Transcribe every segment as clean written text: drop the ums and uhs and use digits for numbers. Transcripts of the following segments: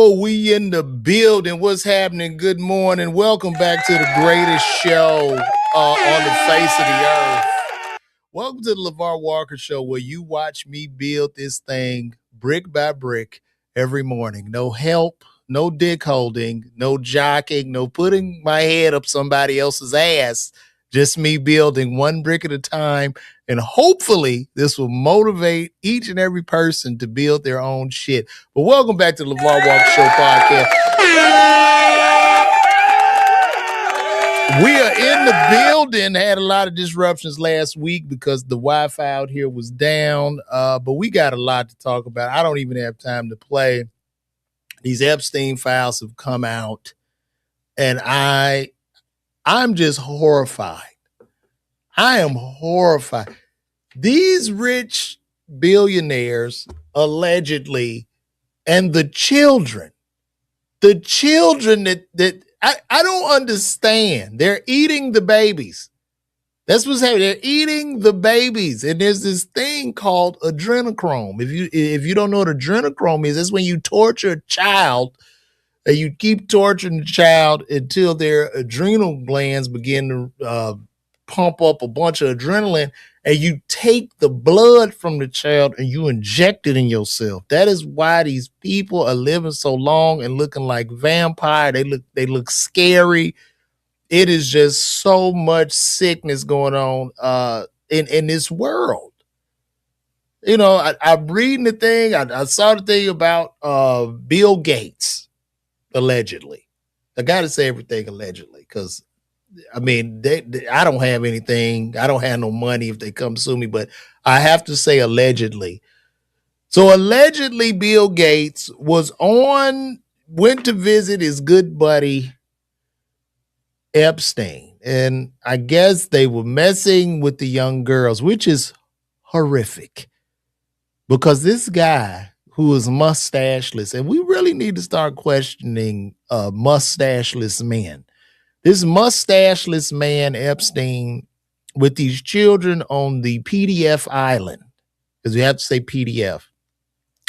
Oh, we in the building. What's happening? Good morning. Welcome back to the greatest show on the face of the earth. Welcome to the LeVar Walker Show, where you watch me build this thing brick by brick every morning. No help, no dick holding, no jocking, no putting my head up somebody else's ass. Just me building one brick at a time. And hopefully this will motivate each and every person to build their own shit. But welcome back to the LeVar Walker Show podcast. We are in the building. Had a lot of disruptions last week because the Wi-Fi out here was down. But we got a lot to talk about. I don't even have time to play. These Epstein files have come out, and I'm just horrified. I am horrified. These rich billionaires, allegedly, and the children that I don't understand. They're eating the babies. That's what's happening. They're eating the babies. And there's this thing called adrenochrome. If you don't know what adrenochrome is, that's when you torture a child and you keep torturing the child until their adrenal glands begin to pump up a bunch of adrenaline, and you take the blood from the child and you inject it in yourself. That is why these people are living so long and looking like vampires. They look scary. It is just so much sickness going on in this world. You know, I'm reading the thing. I saw the thing about Bill Gates, allegedly. I got to say everything allegedly, because I mean, I don't have anything. I don't have no money if they come sue me, but I have to say allegedly. So allegedly, Bill Gates went to visit his good buddy Epstein, and I guess they were messing with the young girls, which is horrific, because this guy who is mustacheless, and we really need to start questioning mustacheless men. This mustacheless man, Epstein, with these children on the PDF island, because we have to say PDF.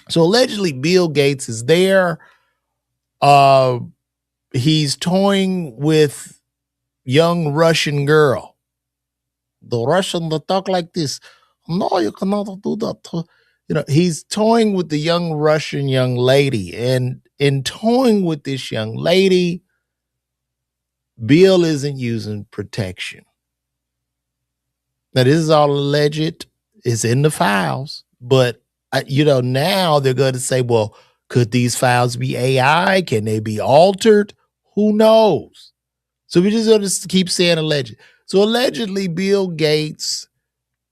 So allegedly, Bill Gates is there. He's toying with young Russian girl. The Russian that talk like this. No, you cannot do that. You know, he's toying with the young Russian young lady. And in toying with this young lady, Bill isn't using protection. Now, this is all alleged. It's in the files. But, now they're going to say, well, could these files be AI? Can they be altered? Who knows? So we're just going to keep saying alleged. So allegedly, Bill Gates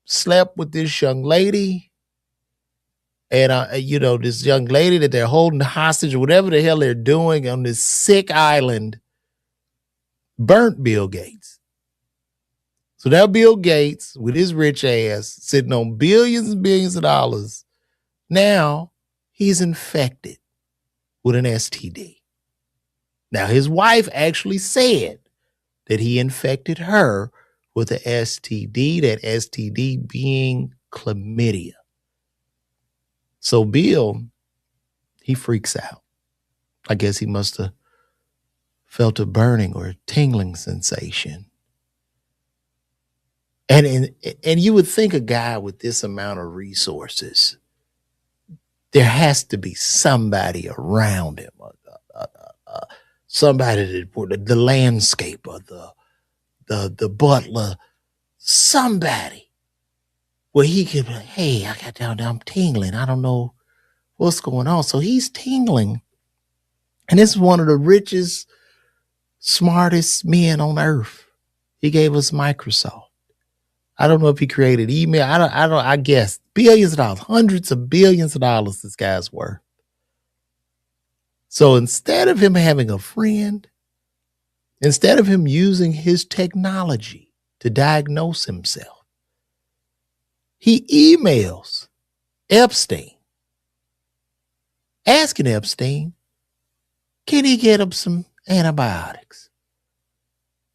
slept with this young lady. And, this young lady that they're holding hostage or whatever the hell they're doing on this sick island burnt Bill Gates. So now Bill Gates, with his rich ass, sitting on billions and billions of dollars, now he's infected with an STD. Now his wife actually said that he infected her with an STD, that STD being chlamydia. So Bill, he freaks out. I guess he must have felt a burning or a tingling sensation. And you would think a guy with this amount of resources, there has to be somebody around him, somebody that the landscaper, the butler, somebody where he could be, hey, I got down there, I'm tingling. I don't know what's going on. So he's tingling. And this is one of the richest, smartest men on earth. He gave us Microsoft. I don't know if he created email. I guess billions of dollars, hundreds of billions of dollars this guy's worth. So instead of him having a friend, instead of him using his technology to diagnose himself, he emails Epstein, asking Epstein, can he get him some antibiotics?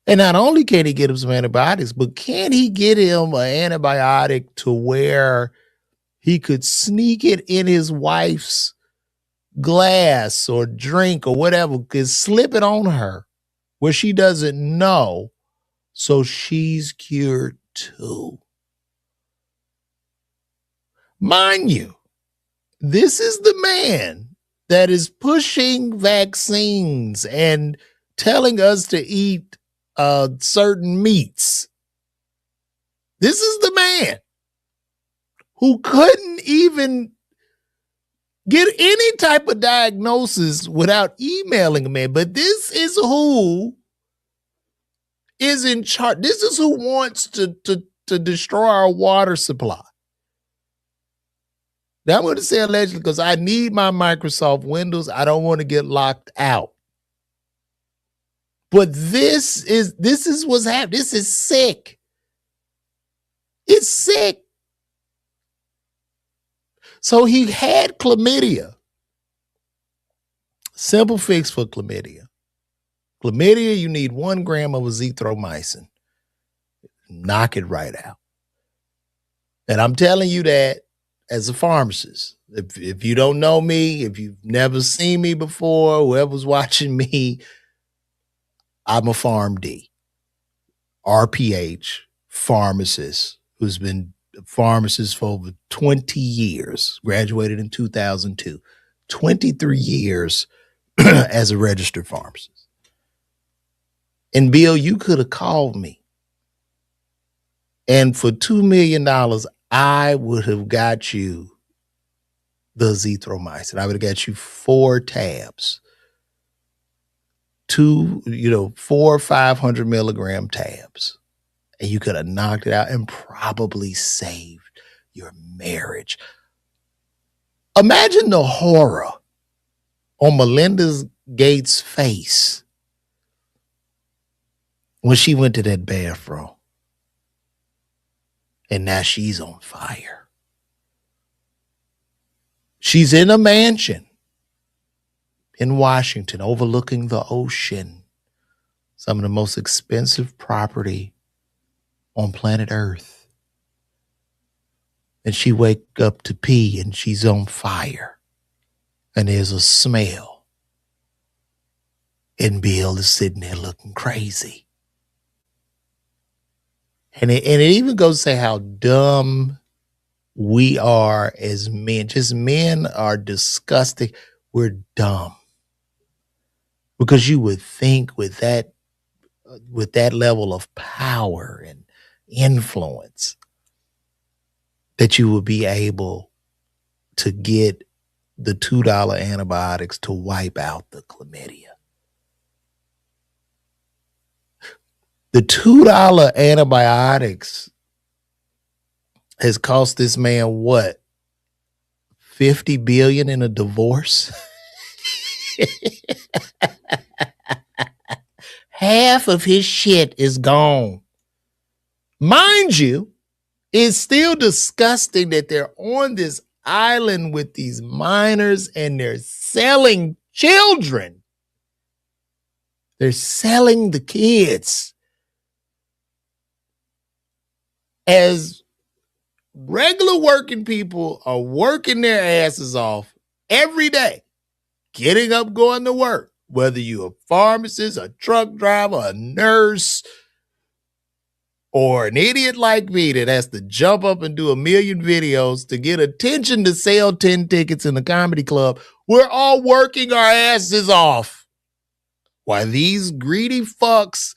And not only can he get him some antibiotics, but can he get him an antibiotic to where he could sneak it in his wife's glass or drink or whatever is slipping on her where she doesn't know. So she's cured too. Mind you, this is the man that is pushing vaccines and telling us to eat certain meats. This is the man who couldn't even get any type of diagnosis without emailing a man. But this is who is in charge. This is who wants to destroy our water supply. Now I'm going to say allegedly because I need my Microsoft Windows. I don't want to get locked out. But this is what's happening. This is sick. It's sick. So he had chlamydia. Simple fix for chlamydia. Chlamydia, you need 1 gram of azithromycin. Knock it right out. And I'm telling you that as a pharmacist. If you don't know me, if you've never seen me before, whoever's watching me, I'm a PharmD, RPH pharmacist who's been a pharmacist for over 20 years, graduated in 2002, 23 years as a registered pharmacist. And Bill, you could have called me. And for $2 million, I would have got you the azithromycin. I would have got you 4 tabs. 4 or 500 milligram tabs. And you could have knocked it out and probably saved your marriage. Imagine the horror on Melinda Gates' face when she went to that bathroom. And now she's on fire. She's in a mansion in Washington overlooking the ocean, some of the most expensive property on planet Earth. And she wake up to pee and she's on fire. And there's a smell. And Bill is sitting there looking crazy. And it even goes to say how dumb we are as men. Just men are disgusting. We're dumb. Because you would think with that level of power and influence that you would be able to get the $2 antibiotics to wipe out the chlamydia. The $2 antibiotics has cost this man what? $50 billion in a divorce? Half of his shit is gone. Mind you, it's still disgusting that they're on this island with these minors and they're selling children. They're selling the kids as regular working people are working their asses off every day, getting up, going to work, whether you're a pharmacist, a truck driver, a nurse, or an idiot like me that has to jump up and do 1 million videos to get attention to sell 10 tickets in the comedy club. We're all working our asses off while these greedy fucks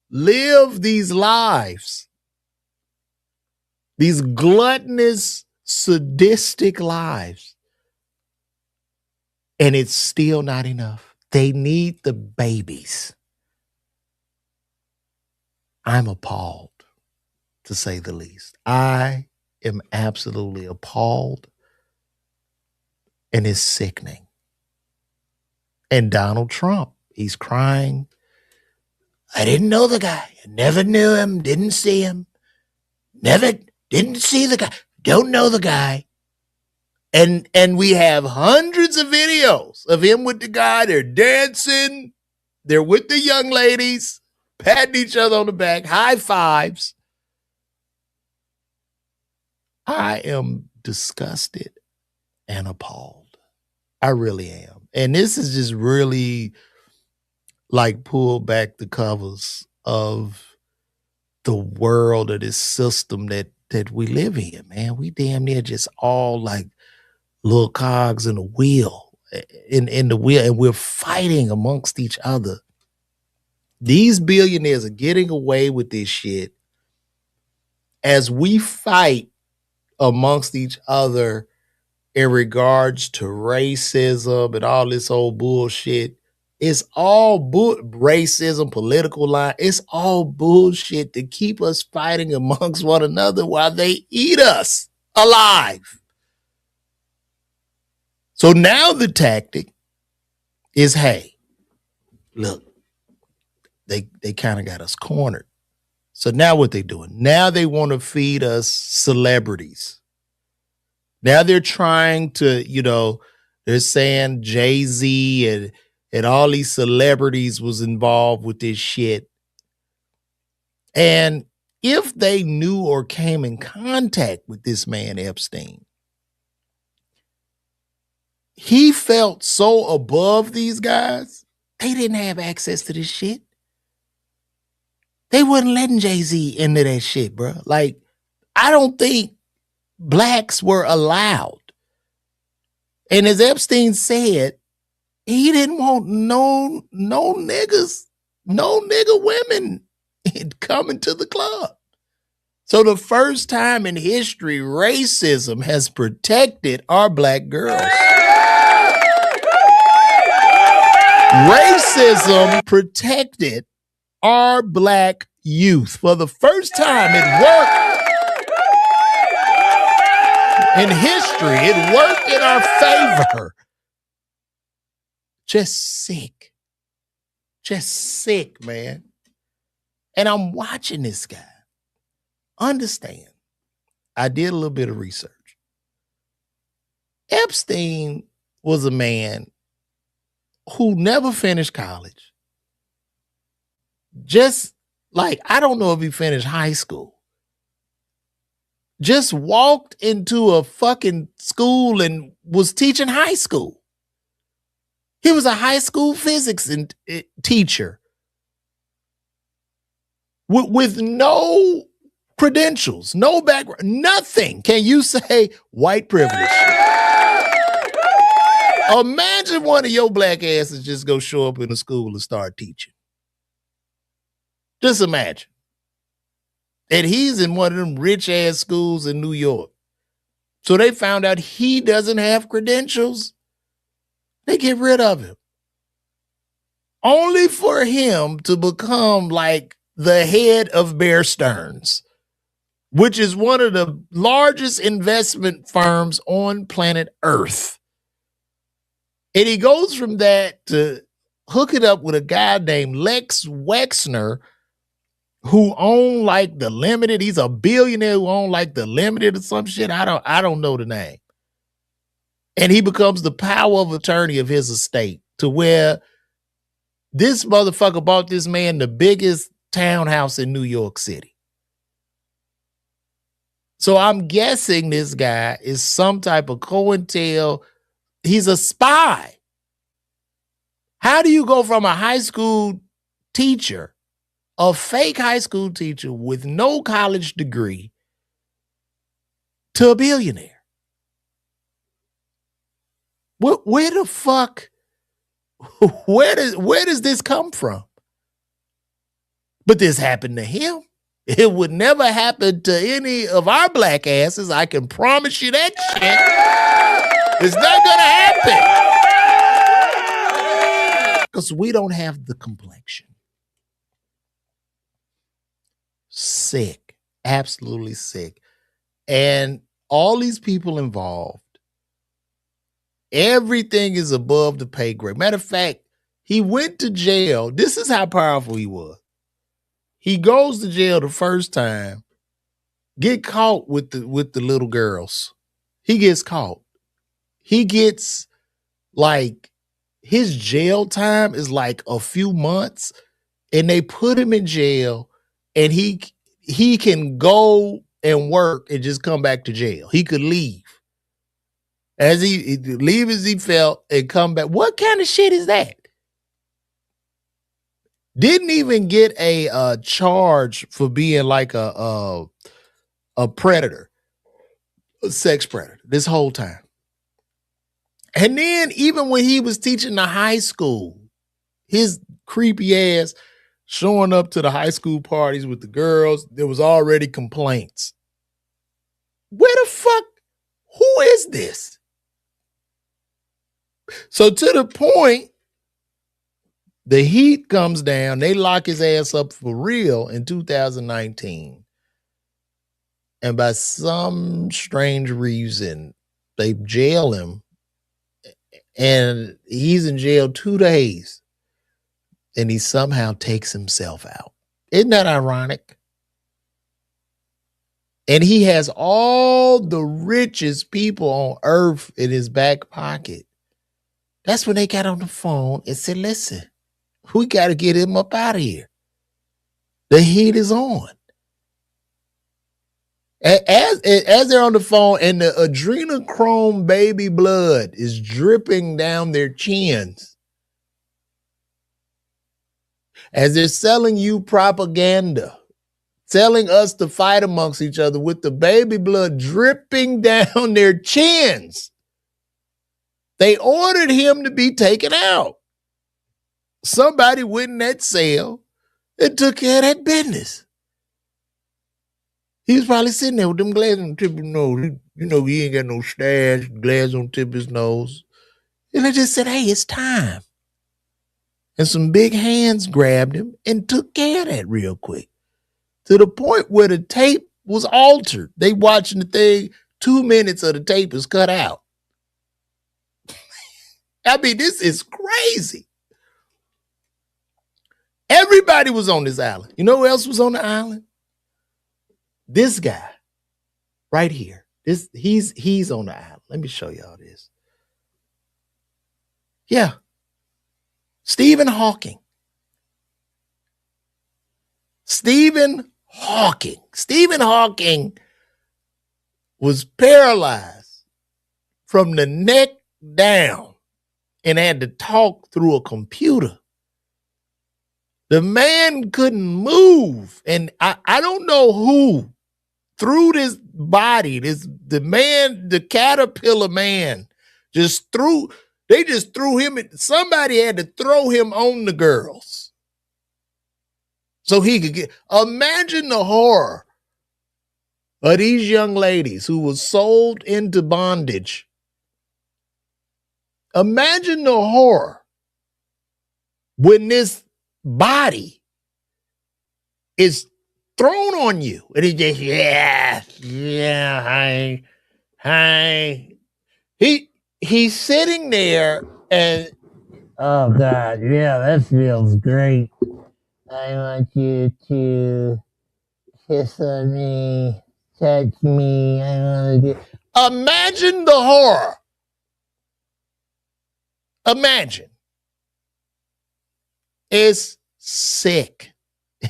live these lives. These gluttonous, sadistic lives. And it's still not enough. They need the babies. I'm appalled, to say the least. I am absolutely appalled, and it's sickening. And Donald Trump, he's crying. I didn't know the guy. I never knew him, didn't see him. Never, didn't see the guy. Don't know the guy. And we have hundreds of videos of him with the guy. They're dancing. They're with the young ladies, patting each other on the back, high fives. I am disgusted and appalled. I really am. And this is just really like pull back the covers of the world of this system that we live in, man. We damn near just all like little cogs in a wheel, in the wheel, and we're fighting amongst each other. These billionaires are getting away with this shit as we fight amongst each other in regards to racism and all this old bullshit. It's all racism, political line. It's all bullshit to keep us fighting amongst one another while they eat us alive. So now the tactic is, hey, look, they kind of got us cornered. So now what they doing? Now they want to feed us celebrities. Now they're trying to, they're saying Jay-Z and all these celebrities was involved with this shit. And if they knew or came in contact with this man Epstein, he felt so above these guys, they didn't have access to this shit. They wasn't letting Jay-Z into that shit, bro. Like, I don't think blacks were allowed. And as Epstein said, he didn't want no niggas, no nigga women coming to the club. So the first time in history, racism has protected our black girls. Racism protected our black youth. For the first time, it worked in history. It worked in our favor. Just sick, man. And I'm watching this guy. Understand, I did a little bit of research. Epstein was a man who never finished college. Just like, I don't know if he finished high school. Just walked into a fucking school and was teaching high school. He was a high school physics teacher with no credentials, no background, nothing. Can you say white privilege? Imagine one of your black asses just go show up in a school and start teaching. Just imagine. And he's in one of them rich ass schools in New York. So they found out he doesn't have credentials. They get rid of him. Only for him to become like the head of Bear Stearns, which is one of the largest investment firms on planet Earth. And he goes from that to hook it up with a guy named Lex Wexner, who owned like the Limited. He's a billionaire who owned like the Limited or some shit. I don't know the name. And he becomes the power of attorney of his estate, to where this motherfucker bought this man the biggest townhouse in New York City. So I'm guessing this guy is some type of COINTEL. He's a spy. How do you go from a high school teacher, a fake high school teacher with no college degree, to a billionaire? Where the fuck, where does this come from? But this happened to him. It would never happen to any of our black asses. I can promise you that shit. It's not gonna happen. Because we don't have the complexion. Sick. Absolutely sick. And all these people involved, everything is above the pay grade. Matter of fact, he went to jail. This is how powerful he was. He goes to jail the first time, get caught with the little girls. He gets caught. He gets like, his jail time is like a few months, and they put him in jail, and he can go and work and just come back to jail. He could leave. As he leave as he felt and come back. What kind of shit is that? Didn't even get a charge for being like a predator, a sex predator this whole time. And then even when he was teaching the high school, his creepy ass showing up to the high school parties with the girls, there was already complaints. Where the fuck? Who is this? So to the point, the heat comes down. They lock his ass up for real in 2019. And by some strange reason, they jail him. And he's in jail 2 days. And he somehow takes himself out. Isn't that ironic? And he has all the richest people on earth in his back pocket. That's when they got on the phone and said, listen, we got to get him up out of here. The heat is on. As they're on the phone and the adrenochrome baby blood is dripping down their chins, as they're selling you propaganda, telling us to fight amongst each other with the baby blood dripping down their chins, they ordered him to be taken out. Somebody went in that cell and took care of that business. He was probably sitting there with them glasses on the tip of his nose. You know, he ain't got no stash, glasses on the tip of his nose. And they just said, hey, it's time. And some big hands grabbed him and took care of that real quick. To the point where the tape was altered. They watching the thing, 2 minutes of the tape is cut out. I mean, this is crazy. Everybody was on this island. You know who else was on the island? This guy right here. He's on the island. Let me show y'all this. Yeah. Stephen Hawking. Stephen Hawking was paralyzed from the neck down and had to talk through a computer. The man couldn't move. And I don't know who threw this body, the caterpillar man, they just threw him. Somebody had to throw him on the girls so he could get. Imagine the horror of these young ladies who were sold into bondage. Imagine the horror when this body is thrown on you and he just hi. He's sitting there and oh God, yeah, that feels great. I want you to kiss on me, touch me. I want to do. Imagine the horror. Imagine. It's sick.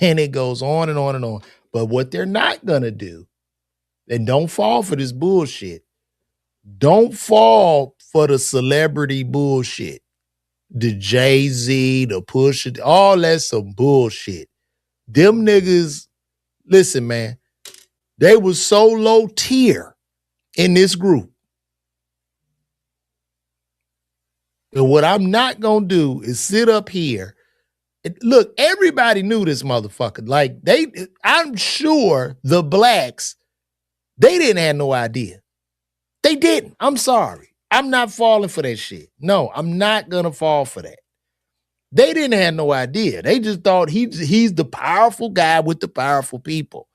And it goes on and on and on. But what they're not going to do, and don't fall for this bullshit. Don't fall for the celebrity bullshit. The Jay-Z, the Pusha, all that's some bullshit. Them niggas, listen, man, they were so low tier in this group. And what I'm not going to do is sit up here. Look, everybody knew this motherfucker. Like, I'm sure the blacks, they didn't have no idea. They didn't. I'm sorry. I'm not falling for that shit. No, I'm not going to fall for that. They didn't have no idea. They just thought he's the powerful guy with the powerful people.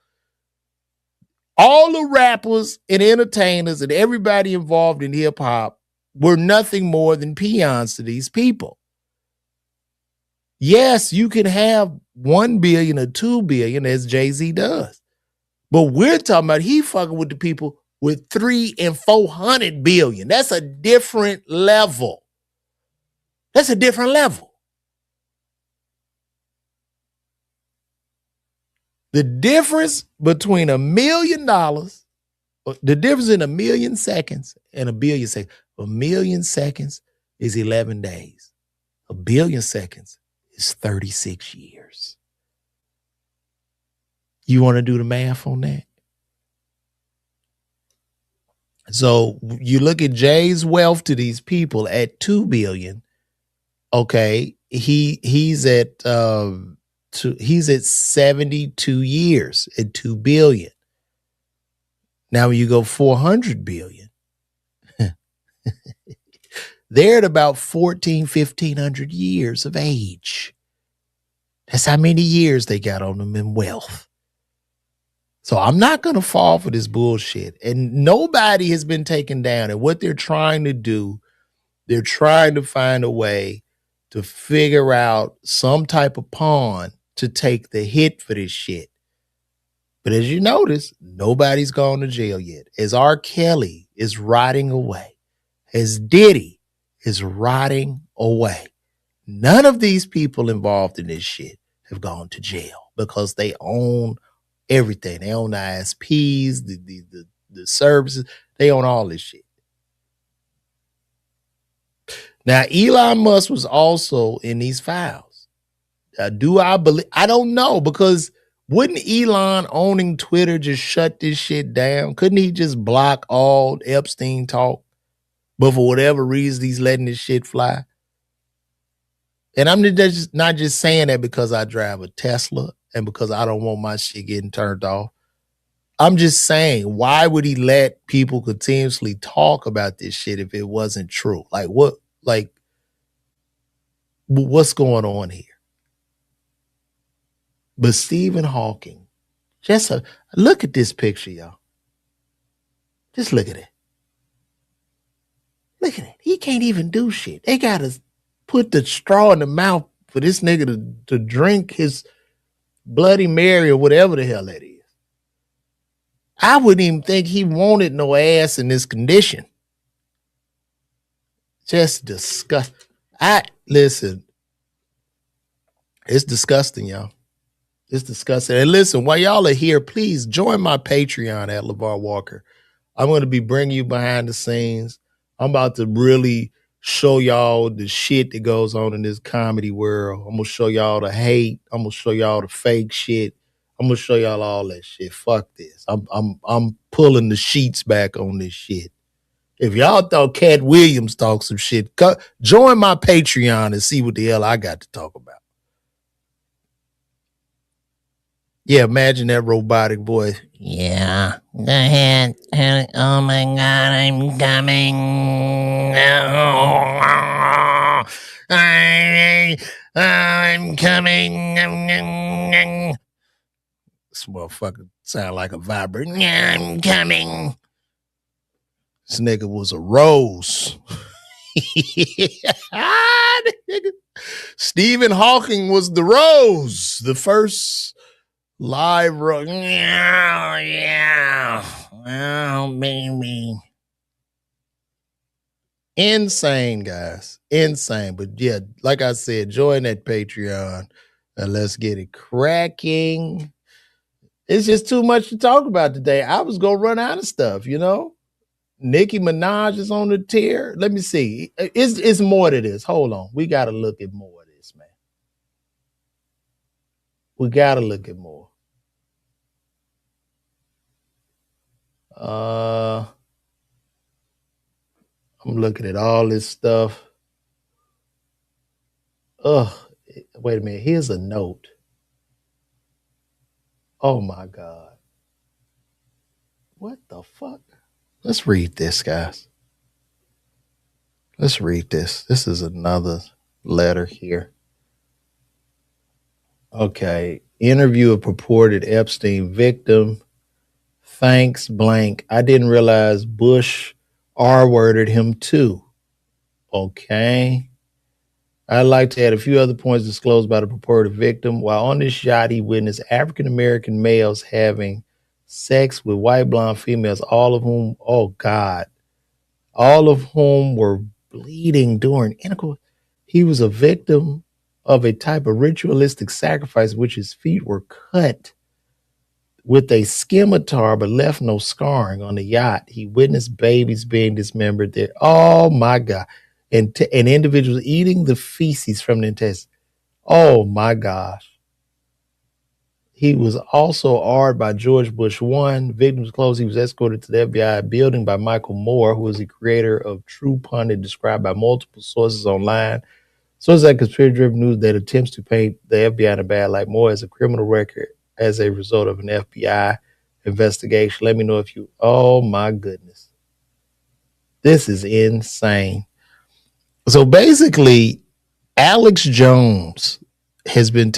All the rappers and entertainers and everybody involved in hip hop were nothing more than peons to these people. Yes, you can have 1 billion or 2 billion as Jay-Z does. But we're talking about he fucking with the people with 300 and 400 billion. That's a different level. That's a different level. The difference between $1 million The difference in a million seconds and a billion seconds. A million seconds is 11 days. A billion seconds is 36 years. You want to do the math on that? So you look at Jay's wealth to these people at 2 billion. Okay, he's at he's at 72 years at 2 billion. Now when you go 400 billion, they're at about 1,500 years of age. That's how many years they got on them in wealth. So I'm not going to fall for this bullshit. And nobody has been taken down. And what they're trying to do, they're trying to find a way to figure out some type of pawn to take the hit for this shit. But as you notice, nobody's gone to jail yet. As R. Kelly is rotting away, as Diddy is rotting away, none of these people involved in this shit have gone to jail because they own everything. They own the ISPs, the services. They own all this shit. Now, Elon Musk was also in these files. Do I believe? I don't know, because wouldn't Elon owning Twitter just shut this shit down? Couldn't he just block all Epstein talk? But for whatever reason, he's letting this shit fly. And I'm not just saying that because I drive a Tesla and because I don't want my shit getting turned off. I'm just saying, why would he let people continuously talk about this shit if it wasn't true? Like what? Like what's going on here? But Stephen Hawking, just look at this picture, y'all. Just look at it. Look at it. He can't even do shit. They got to put the straw in the mouth for this nigga to drink his Bloody Mary or whatever the hell that is. I wouldn't even think he wanted no ass in this condition. Just disgusting. Listen, it's disgusting, y'all. It's disgusting. And listen, while y'all are here, please join my Patreon at LeVar Walker. I'm going to be bringing you behind the scenes. I'm about to really show y'all the shit that goes on in this comedy world. I'm going to show y'all the hate. I'm going to show y'all the fake shit. I'm going to show y'all all that shit. Fuck this. I'm pulling the sheets back on this shit. If y'all thought Cat Williams talked some shit, join my Patreon and see what the hell I got to talk about. Yeah, imagine that robotic voice. Yeah, go ahead. Oh my God, I'm coming. I'm coming. This motherfucker sound like a vibrator. I'm coming. This nigga was a rose. Stephen Hawking was the rose, the first live rose. Yeah. Oh, baby. Insane, guys. Insane. But yeah, like I said, join that Patreon and let's get it cracking. It's just too much to talk about today. I was going to run out of stuff, you know? Nicki Minaj is on the tier. Let me see. It's more to this. Hold on. We got to look at more of this, man. We got to look at more. I'm looking at all this stuff. Wait a minute. Here's a note. Oh my God. What the fuck? Let's read this, guys. Let's read this. This is another letter here. Okay. Interview of purported Epstein victim. Thanks, blank. I didn't realize Bush R-worded him too. Okay. I'd like to add a few other points disclosed by the purported victim. While on this yacht, he witnessed African-American males having sex with white blonde females, all of whom, oh God, all of whom were bleeding during intercourse. He was a victim of a type of ritualistic sacrifice in which his feet were cut with a scimitar but left no scarring on the yacht. He witnessed babies being dismembered there. Oh my God. And individuals eating the feces from the intestines. Oh my gosh. He was also awed by George Bush one. Victims close. He was escorted to the FBI building by Michael Moore, who was the creator of True Pundit, described by multiple sources online. Sources like conspiracy-driven news that attempts to paint the FBI in a bad light. Moore has a criminal record as a result of an FBI investigation. Let me know if you. Oh my goodness, this is insane. So basically, Alex Jones has been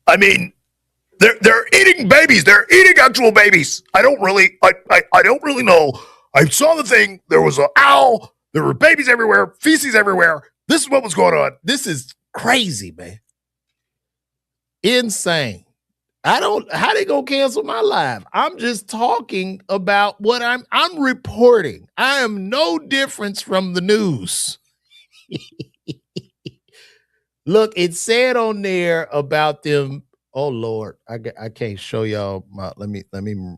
I mean, they're eating babies. They're eating actual babies. I don't really know. I saw the thing. There was an owl. There were babies everywhere, feces everywhere. This is what was going on. This is crazy, man. Insane. How they gonna cancel my live? I'm just talking about what I'm reporting. I am no difference from the news. Look, it said on there about them. Oh Lord, I can't show y'all my. Let me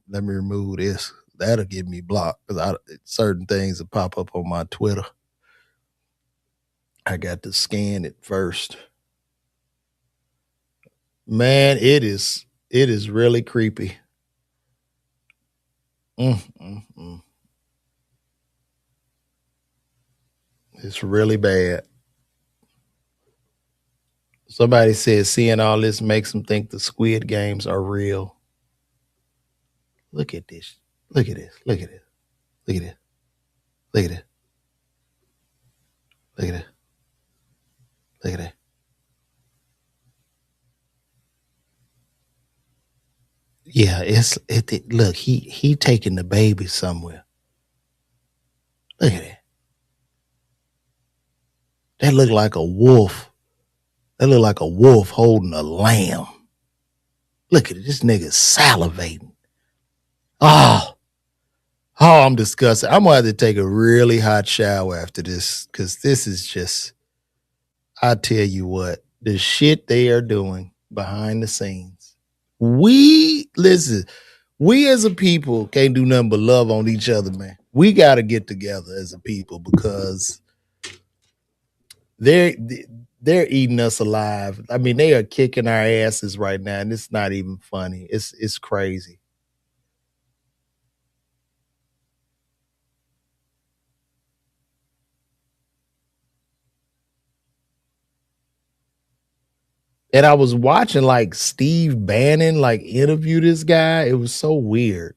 remove this. That'll get me blocked because certain things that pop up on my Twitter. I got to scan it first. Man, it is really creepy. It's really bad. Somebody said seeing all this makes them think the Squid Games are real. Look at this. Look at this. Look at this. Look at this. Look at this. Look at this. Look at that. Yeah, look, he taking the baby somewhere. Look at that. That look like a wolf. That look like a wolf holding a lamb. Look at it. This nigga salivating. Oh, I'm disgusted. I'm gonna have to take a really hot shower after this because this is just. I tell you what, the shit they are doing behind the scenes. We as a people can't do nothing but love on each other, man. We got to get together as a people because they're eating us alive. I mean, they are kicking our asses right now, and it's not even funny. It's crazy. And I was watching like Steve Bannon like interview this guy. It was so weird.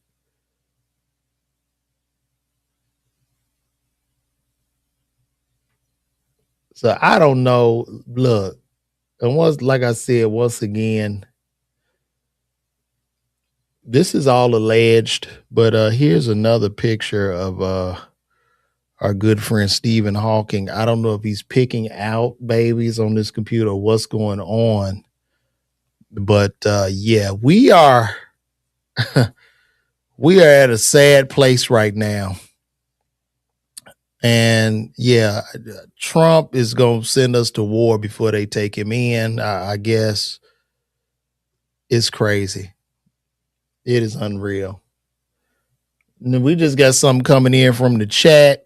So I don't know. Look, and like I said, once again, this is all alleged, but here's another picture of our good friend Stephen Hawking. I don't know if he's picking out babies on this computer or what's going on. But yeah, we are at a sad place right now. And yeah, Trump is going to send us to war before they take him in. I guess it's crazy. It is unreal. And we just got something coming in from the chat.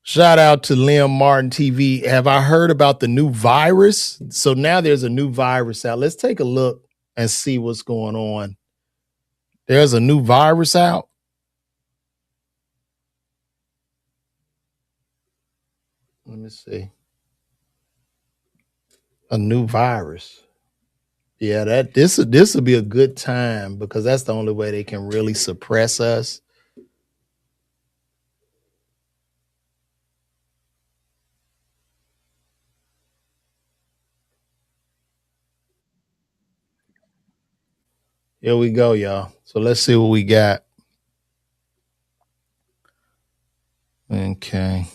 Shout out to Liam Martin TV. Have I heard about the new virus? So now there's a new virus out. Let's take a look and see what's going on. There's a new virus out. Let me see. A new virus. Yeah, this will be a good time because that's the only way they can really suppress us. Here we go, y'all. So let's see what we got. Okay.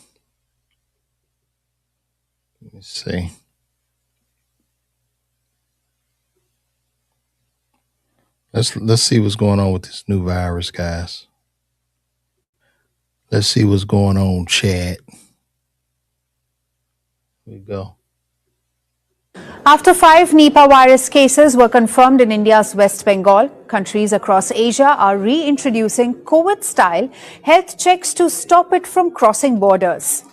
Let me see. Let's see what's going on with this new virus, guys. Let's see what's going on, chat. Here we go. After 5 Nipah virus cases were confirmed in India's West Bengal, Countries across Asia are reintroducing COVID-style health checks to stop it from crossing borders.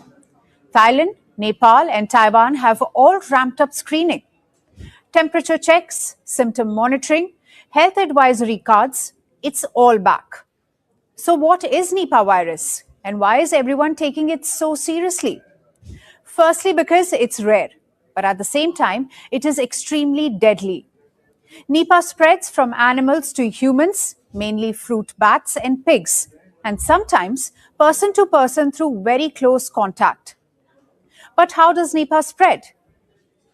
Thailand, Nepal, and Taiwan have all ramped up screening. Temperature checks, symptom monitoring, health advisory cards, it's all back. So, what is Nipah virus? And why is everyone taking it so seriously? Firstly, because it's rare, but at the same time, it is extremely deadly. Nipah spreads from animals to humans, mainly fruit bats and pigs, and sometimes person to person through very close contact. But how does Nipah spread?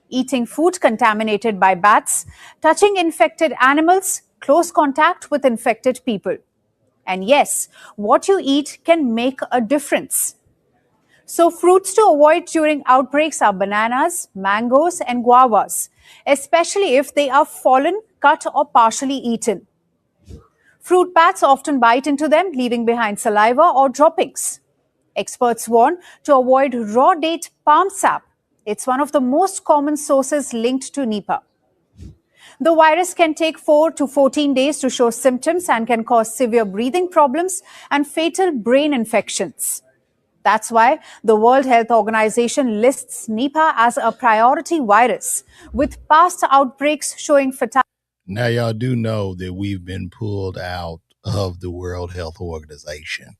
Eating food contaminated by bats, touching infected animals, close contact with infected people. And yes, what you eat can make a difference. So, fruits to avoid during outbreaks are bananas, mangoes, and guavas, especially if they are fallen, cut, or partially eaten. Fruit bats often bite into them, leaving behind saliva or droppings. Experts warn to avoid raw date palm sap. It's one of the most common sources linked to Nipah. The virus can take 4 to 14 days to show symptoms and can cause severe breathing problems and fatal brain infections. That's why the World Health Organization lists Nipah as a priority virus, with past outbreaks showing fatality. Now, y'all do know that we've been pulled out of the World Health Organization.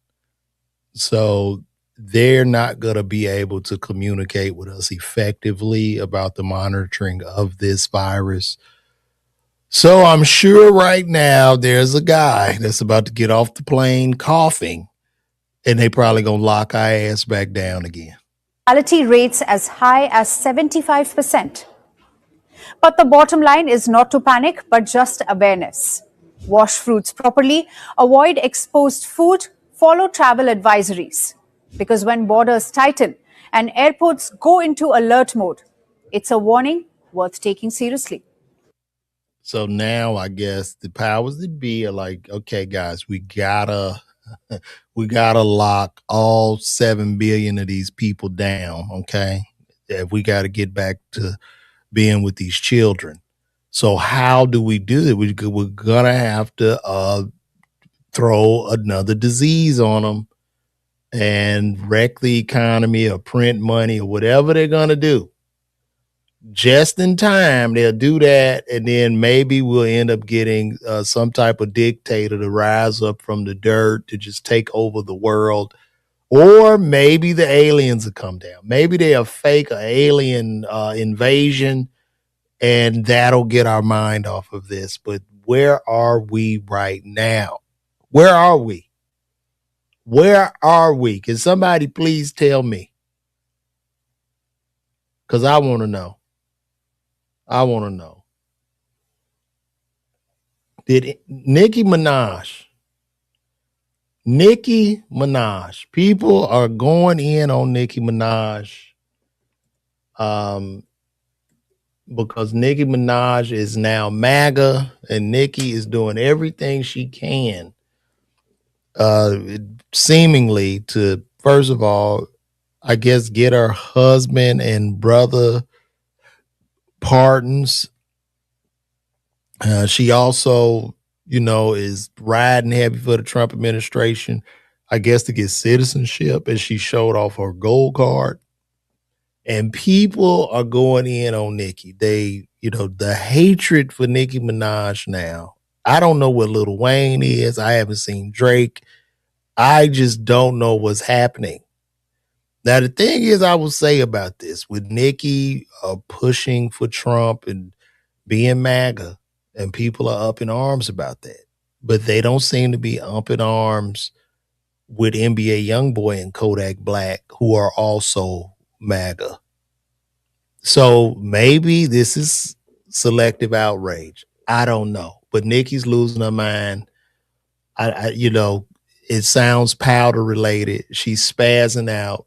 So they're not going to be able to communicate with us effectively about the monitoring of this virus. So I'm sure right now there's a guy that's about to get off the plane coughing, and they probably going to lock our ass back down again. Fatality rates as high as 75%. But the bottom line is not to panic, but just awareness. Wash fruits properly, avoid exposed food, follow travel advisories. Because when borders tighten and airports go into alert mode, it's a warning worth taking seriously. So now I guess the powers that be are like, okay, guys, we gotta lock all 7 billion of these people down. Okay, if we got to get back to being with these children. So how do we do that? We're gonna have to throw another disease on them and wreck the economy or print money or whatever they're gonna do. Just in time, they'll do that, and then maybe we'll end up getting some type of dictator to rise up from the dirt to just take over the world. Or maybe the aliens will come down. Maybe they'll fake an alien invasion, and that'll get our mind off of this. But where are we right now? Where are we? Where are we? Can somebody please tell me? Because I want to know. I want to know. Did Nicki Minaj, people are going in on Nicki Minaj because Nicki Minaj is now MAGA, and Nicki is doing everything she can uh, seemingly to, first of all, I guess, get her husband and brother pardons. She also, is riding heavy for the Trump administration, I guess, to get citizenship, and she showed off her gold card. And people are going in on Nicki. The hatred for Nicki Minaj now. I don't know what Lil Wayne is. I haven't seen Drake. I just don't know what's happening. Now, the thing is, I will say about this with Nicki pushing for Trump and being MAGA, and people are up in arms about that. But they don't seem to be up in arms with NBA Youngboy and Kodak Black, who are also MAGA. So maybe this is selective outrage. I don't know. But Nicki's losing her mind. It sounds powder related. She's spazzing out.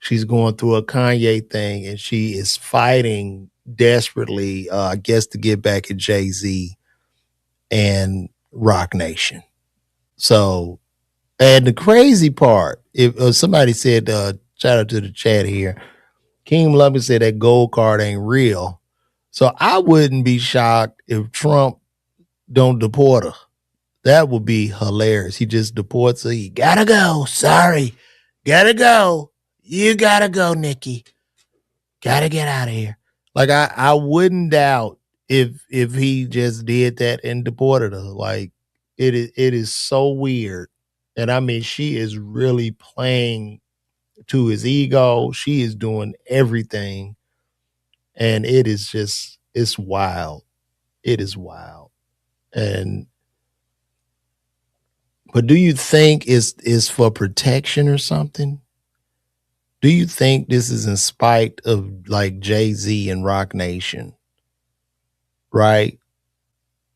She's going through a Kanye thing, and she is fighting desperately, I guess, to get back at Jay-Z and Rock Nation. So, and the crazy part, if somebody said, shout out to the chat here, King Lumpy said that gold card ain't real. So I wouldn't be shocked if Trump don't deport her. That would be hilarious. He just deports her. You gotta go. Sorry. Gotta go. You gotta go, Nicki. Gotta get out of here. Like I wouldn't doubt if he just did that and deported her. Like it is so weird. And I mean, she is really playing to his ego. She is doing everything. And it's wild. It is wild. And but do you think is for protection or something? Do you think this is in spite of like Jay-Z and Rock Nation? Right?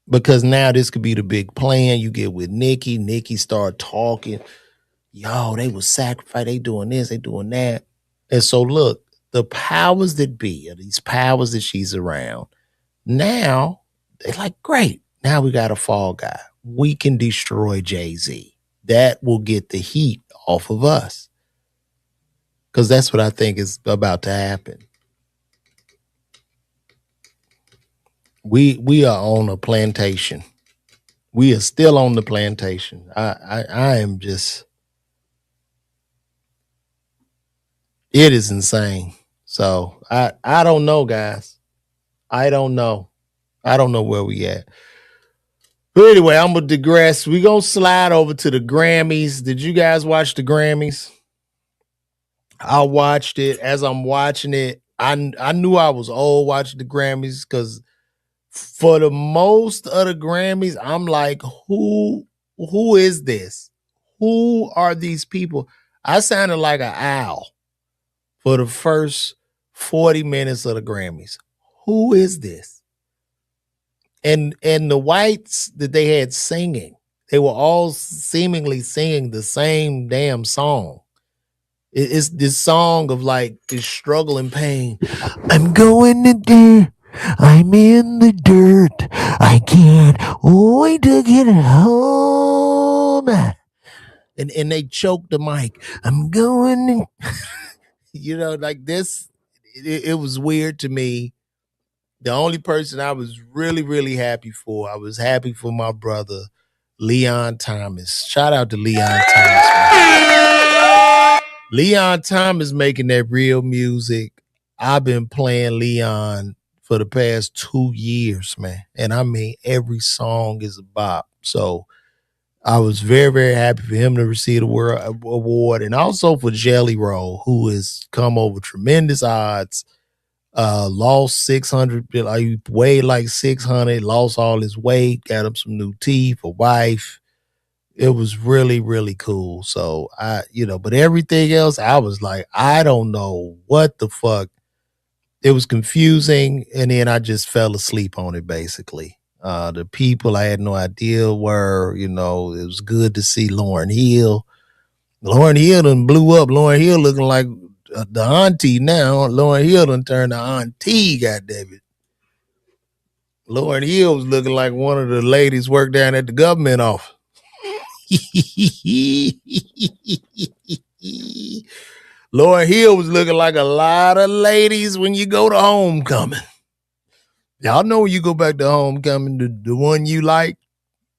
Because now this could be the big plan. You get with Nicki. Nicki start talking. Yo, they was sacrificed. They doing this, they doing that. And so look, the powers that be, or these powers that she's around, now they're like, great. Now we got a fall guy. We can destroy Jay-Z. That will get the heat off of us. Because that's what I think is about to happen. We are on a plantation. We are still on the plantation. I am just, it is insane. So I don't know, guys. I don't know. I don't know where we at. But anyway, I'm gonna digress. We gonna slide over to the Grammys. Did you guys watch the Grammys? I watched it. As I'm watching it, I knew I was old watching the Grammys because for the most of the Grammys, I'm like, who is this? Who are these people? I sounded like an owl for the first 40 minutes of the Grammys. Who is this? And the whites that they had singing, they were all seemingly singing the same damn song. It's this song of like this struggle and pain. I'm going to do. I'm in the dirt. I can't wait to get home. And they choke the mic. I'm going. Like this. It was weird to me. The only person I was really, really happy for, I was happy for my brother, Leon Thomas. Shout out to Leon Thomas. Man. Leon Thomas making that real music. I've been playing Leon for the past 2 years, man. And I mean, every song is a bop. So I was very, very happy for him to receive the award. And also for Jelly Roll, who has come over tremendous odds. Lost 600, like weighed like 600, lost all his weight, got him some new teeth, a wife. It was really, really cool. So but everything else, I was like, I don't know what the fuck. It was confusing, and then I just fell asleep on it basically. The people I had no idea were, it was good to see Lauryn Hill. Lauryn Hill done blew up. Lauryn Hill looking like the auntie now. Lauryn Hill done turned the auntie, goddammit. Lauryn Hill was looking like one of the ladies worked down at the government office. Lauryn Hill was looking like a lot of ladies when you go to homecoming. Y'all know when you go back to homecoming, the one you like,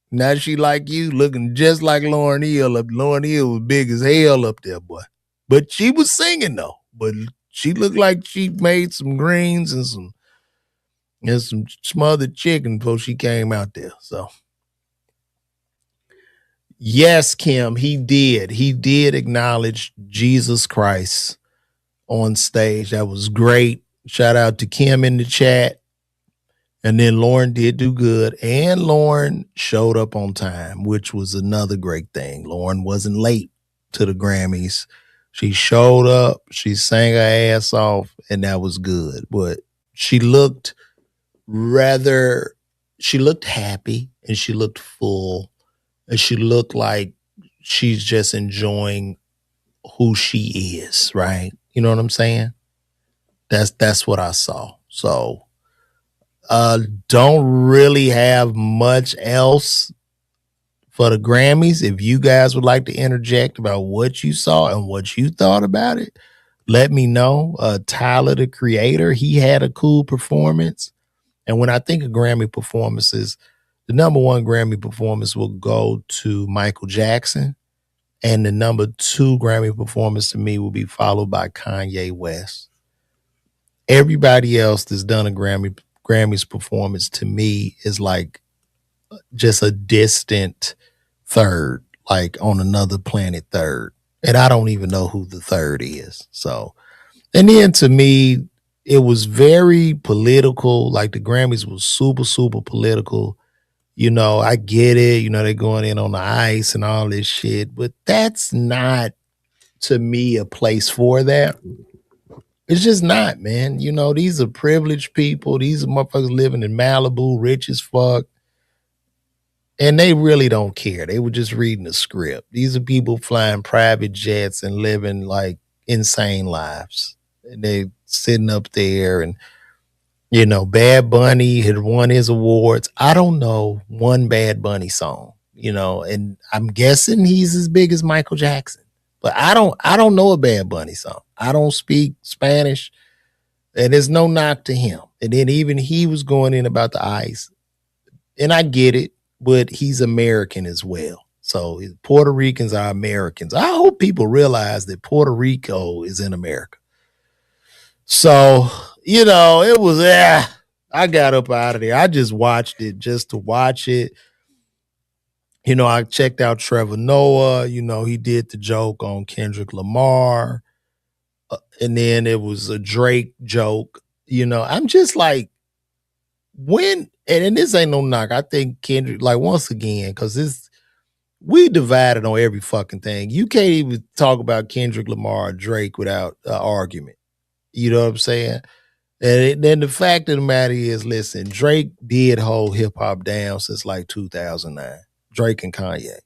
now she like you, looking just like Lauryn Hill. Lauryn Hill was big as hell up there, boy. But she was singing though. But she looked like she made some greens and some smothered chicken before she came out there. So yes, Kim, he did. He did acknowledge Jesus Christ on stage. That was great. Shout out to Kim in the chat. And then Lauren did do good. And Lauren showed up on time, which was another great thing. Lauren wasn't late to the Grammys. She showed up. She sang her ass off, and that was good. But she looked happy, and she looked full, and she looked like she's just enjoying who she is, right? You know what I'm saying? That's what I saw. So don't really have much else for the Grammys. If you guys would like to interject about what you saw and what you thought about it, let me know. Tyler, the Creator, he had a cool performance. And when I think of Grammy performances, The number one Grammy performance will go to Michael Jackson. And the number two Grammy performance to me will be followed by Kanye West. Everybody else that's done a Grammys performance to me is like just a distant third, like on another planet third. And I don't even know who the third is. So, and then to me, it was very political. Like the Grammys was super, super political. You know, I get it. You know, they're going in on the ice and all this shit, but that's not to me a place for that. It's just not, man. You know, these are privileged people. These are motherfuckers living in Malibu, rich as fuck. And they really don't care. They were just reading the script. These are people flying private jets and living like insane lives. And they sitting up there and, you know, Bad Bunny had won his awards. I don't know one Bad Bunny song, you know, and I'm guessing he's as big as Michael Jackson. But I don't know a Bad Bunny song. I don't speak Spanish. And there's no knock to him. And then even he was going in about the ice. And I get it, but he's American as well. So Puerto Ricans are Americans. I hope people realize that Puerto Rico is in America. So, you know, it was, I got up out of there. I just watched it just to watch it. You know, I checked out Trevor Noah. You know, he did the joke on Kendrick Lamar. And then it was a Drake joke. You know, I'm just like, and this ain't no knock. I think Kendrick, like once again, because we divided on every fucking thing. You can't even talk about Kendrick Lamar or Drake without an argument. You know what I'm saying? And then the fact of the matter is, listen, Drake did hold hip hop down since like 2009. Drake and Kanye.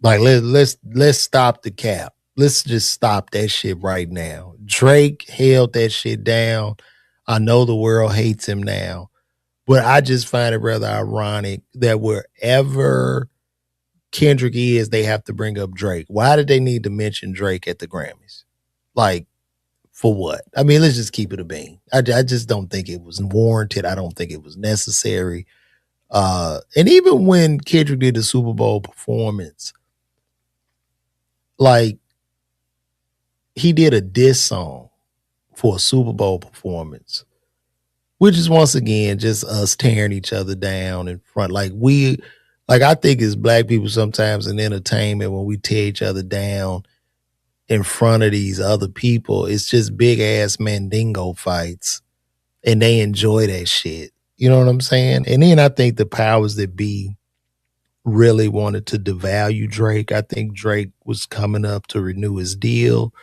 Like let's stop the cap. Let's just stop that shit right now. Drake held that shit down. I know the world hates him now, but I just find it rather ironic that wherever Kendrick is, they have to bring up Drake. Why did they need to mention Drake at the Grammys? Like, for what? I mean, let's just keep it a bean. I just don't think it was warranted. I don't think it was necessary. And even when Kendrick did the Super Bowl performance, like he did a diss song for a Super Bowl performance, which is once again just us tearing each other down in front. Like I think as black people sometimes in entertainment when we tear each other down in front of these other people, it's just big ass mandingo fights, and they enjoy that shit. You know what I'm saying? And then I think the powers that be really wanted to devalue Drake. I think Drake was coming up to renew his deal.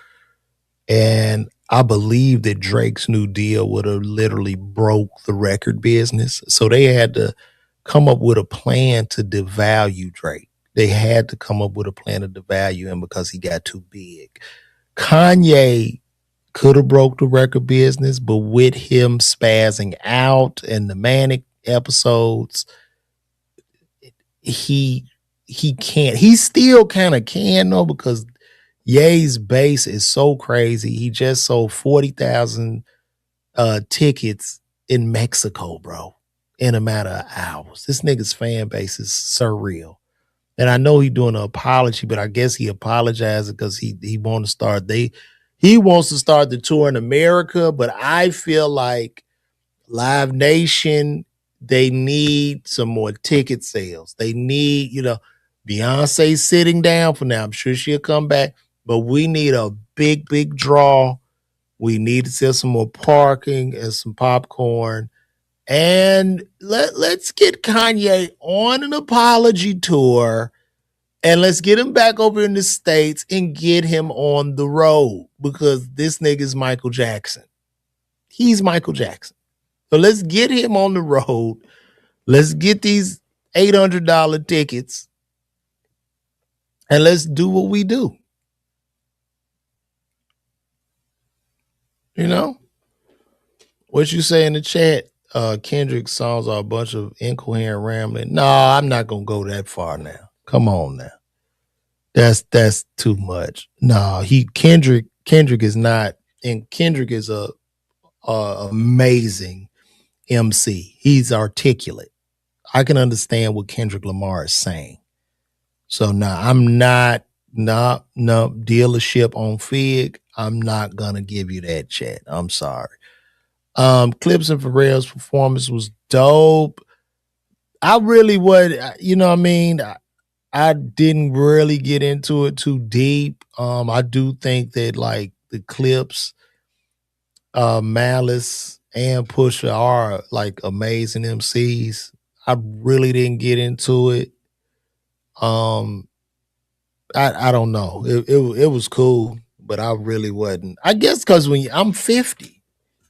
And I believe that Drake's new deal would have literally broke the record business. So they had to come up with a plan to devalue Drake. They had to come up with a plan to devalue him because he got too big. Kanye could have broke the record business, but with him spazzing out and the manic episodes, he can't. He still kind of can though, because Ye's base is so crazy. He just sold 40,000 tickets in Mexico, bro, in a matter of hours. This nigga's fan base is surreal. And I know he's doing an apology, but I guess he apologized because he wants to start the tour in America. But I feel like Live Nation, they need some more ticket sales. They need, Beyonce sitting down for now. I'm sure she'll come back, but we need a big, big draw. We need to sell some more parking and some popcorn. And let's get Kanye on an apology tour, and let's get him back over in the States and get him on the road, because this nigga's Michael Jackson. He's Michael Jackson. So let's get him on the road. Let's get these $800 tickets, and let's do what we do. You know? What you say in the chat? Kendrick's songs are a bunch of incoherent rambling. No, I'm not gonna go that far now. Come on now. That's too much. No, Kendrick is not, and Kendrick is a amazing MC. He's articulate. I can understand what Kendrick Lamar is saying. So now I'm not dealership on Fig. I'm not gonna give you that chat. I'm sorry. Clips and Pharrell's performance was dope. I really would, you know what I mean? I didn't really get into it too deep. I do think that like the Clips, Malice and Pusha are like amazing MCs. I really didn't get into it. I don't know. It was cool, but I really wasn't. I guess because I'm 50.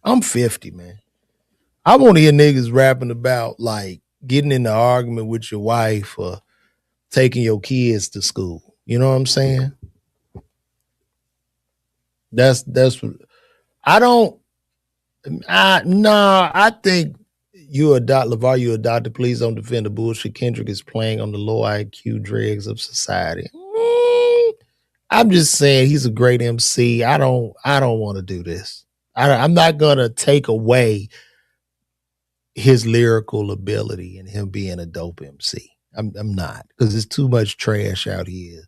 I'm 50, man. I want to hear niggas rapping about like getting in the argument with your wife or taking your kids to school. You know what I'm saying? That's what I don't. I think you adopt LeVar. You adopted. Please don't defend the bullshit. Kendrick is playing on the low IQ dregs of society. I'm just saying he's a great MC. I don't want to do this. I'm not gonna take away his lyrical ability and him being a dope MC. I'm not, because there's too much trash out here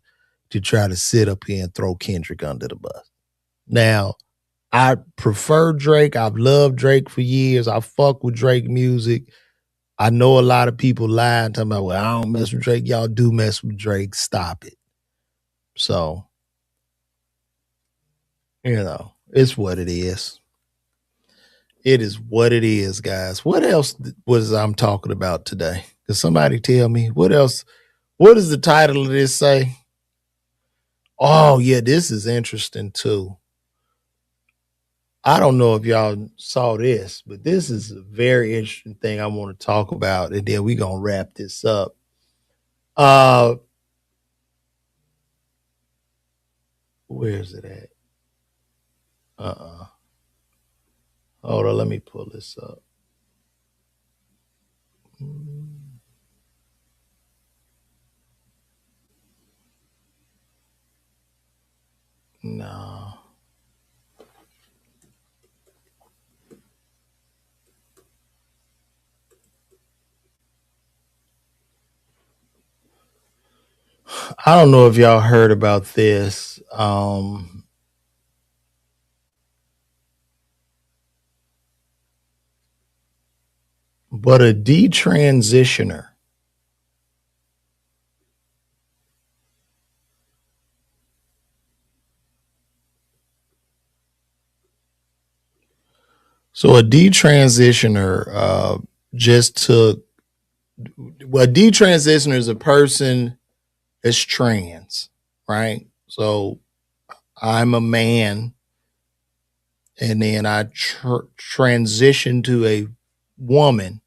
to try to sit up here and throw Kendrick under the bus. Now, I prefer Drake. I've loved Drake for years. I fuck with Drake music. I know a lot of people lie and talking about, well, I don't mess with Drake. Y'all do mess with Drake. Stop it. So, it's what it is. It is what it is, guys. What else was I'm talking about today? Can somebody tell me what else? What does the title of this say? Oh, yeah, this is interesting too. I don't know if y'all saw this, but this is a very interesting thing I want to talk about, and then we're gonna wrap this up. Where's it at? Hold on, let me pull this up. No. I don't know if y'all heard about this. But a detransitioner. So a detransitioner just took. Well, a detransitioner is a person that's trans, right? So I'm a man, and then I transition to a woman,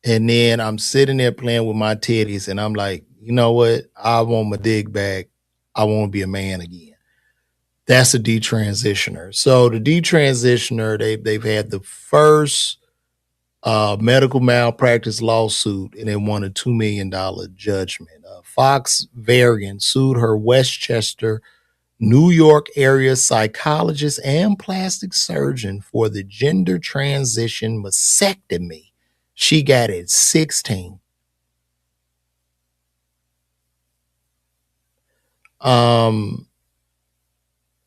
and then I'm sitting there playing with my titties, and I'm like, you know what? I want my dick back. I want to be a man again. That's a detransitioner. So the detransitioner, they've had the first medical malpractice lawsuit, and they won a $2 million judgment. Fox Varian sued her Westchester, New York area psychologist and plastic surgeon for the gender transition mastectomy she got at 16. I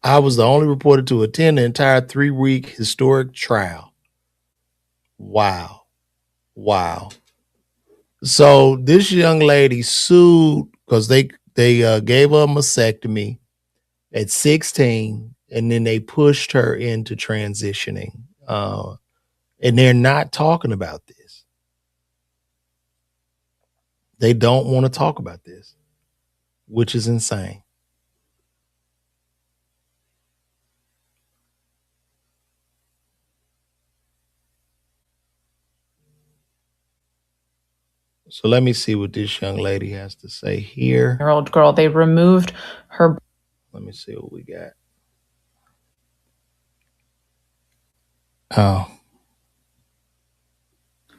was the only reporter to attend the entire 3-week historic trial. Wow. So this young lady sued because they gave her a mastectomy at 16, and then they pushed her into transitioning. And they're not talking about this. They don't want to talk about this, which is insane. So let me see what this young lady has to say here. Year-old girl, they removed her. Let me see what we got. Oh.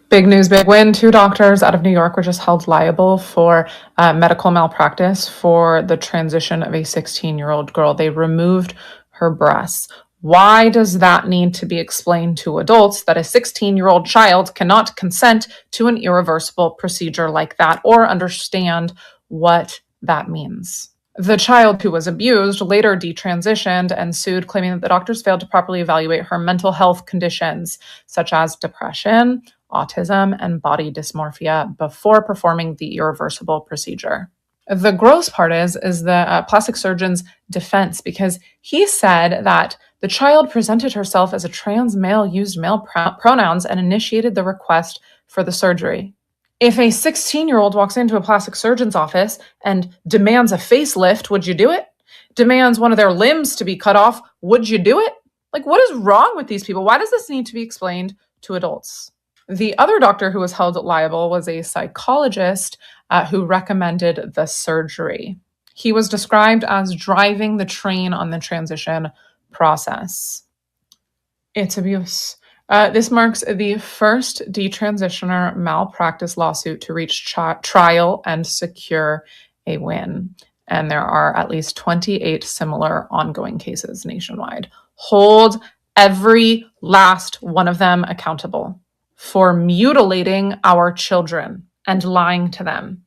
Big news, big win. 2 doctors out of New York were just held liable for medical malpractice for the transition of a 16-year-old girl. They removed her breasts. Why does that need to be explained to adults that a 16-year-old child cannot consent to an irreversible procedure like that or understand what that means? The child who was abused later detransitioned and sued, claiming that the doctors failed to properly evaluate her mental health conditions, such as depression, autism, and body dysmorphia, before performing the irreversible procedure. The gross part is the plastic surgeon's defense, because he said that the child presented herself as a trans male, used male pronouns, and initiated the request for the surgery. If a 16-year-old walks into a plastic surgeon's office and demands a facelift, would you do it? Demands one of their limbs to be cut off, would you do it? Like, what is wrong with these people? Why does this need to be explained to adults? The other doctor who was held liable was a psychologist who recommended the surgery. He was described as driving the train on the transition process. It's abuse. This marks the first detransitioner malpractice lawsuit to reach trial and secure a win. And there are at least 28 similar ongoing cases nationwide. Hold every last one of them accountable for mutilating our children and lying to them.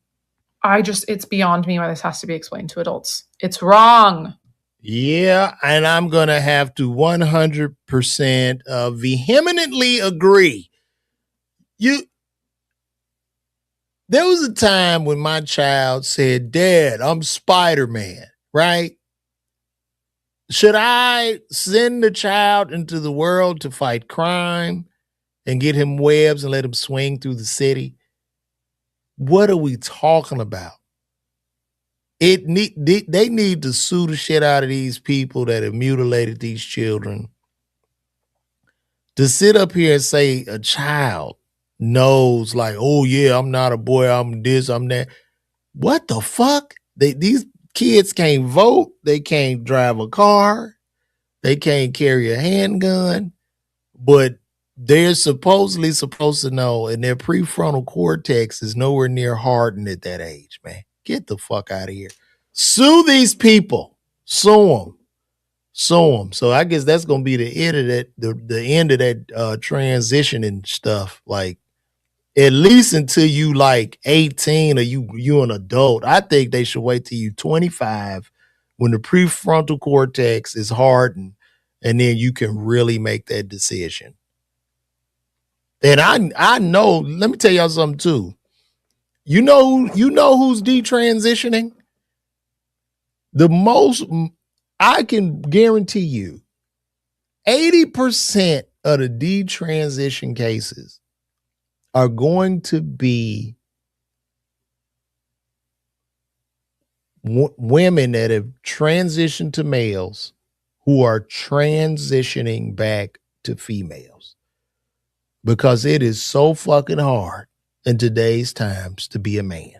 It's beyond me why this has to be explained to adults. It's wrong. Yeah, and I'm going to have to 100% vehemently agree. There was a time when my child said, "Dad, I'm Spider-Man," right? Should I send the child into the world to fight crime and get him webs and let him swing through the city? What are we talking about? They need to sue the shit out of these people that have mutilated these children. To sit up here and say a child knows, like, oh yeah, I'm not a boy, I'm this, I'm that. What the fuck? These kids can't vote, they can't drive a car, they can't carry a handgun, but they're supposedly supposed to know, and their prefrontal cortex is nowhere near hardened at that age, man. Get the fuck out of here. Sue these people. Sue them. So I guess that's gonna be the end of that. The end of that transitioning stuff. Like, at least until you like 18 or you an adult. I think they should wait till you 25 when the prefrontal cortex is hardened, and then you can really make that decision. And I know. Let me tell y'all something too. You know who's detransitioning? The most, I can guarantee you, 80% of the detransition cases are going to be women that have transitioned to males who are transitioning back to females, because it is so fucking hard in today's times to be a man.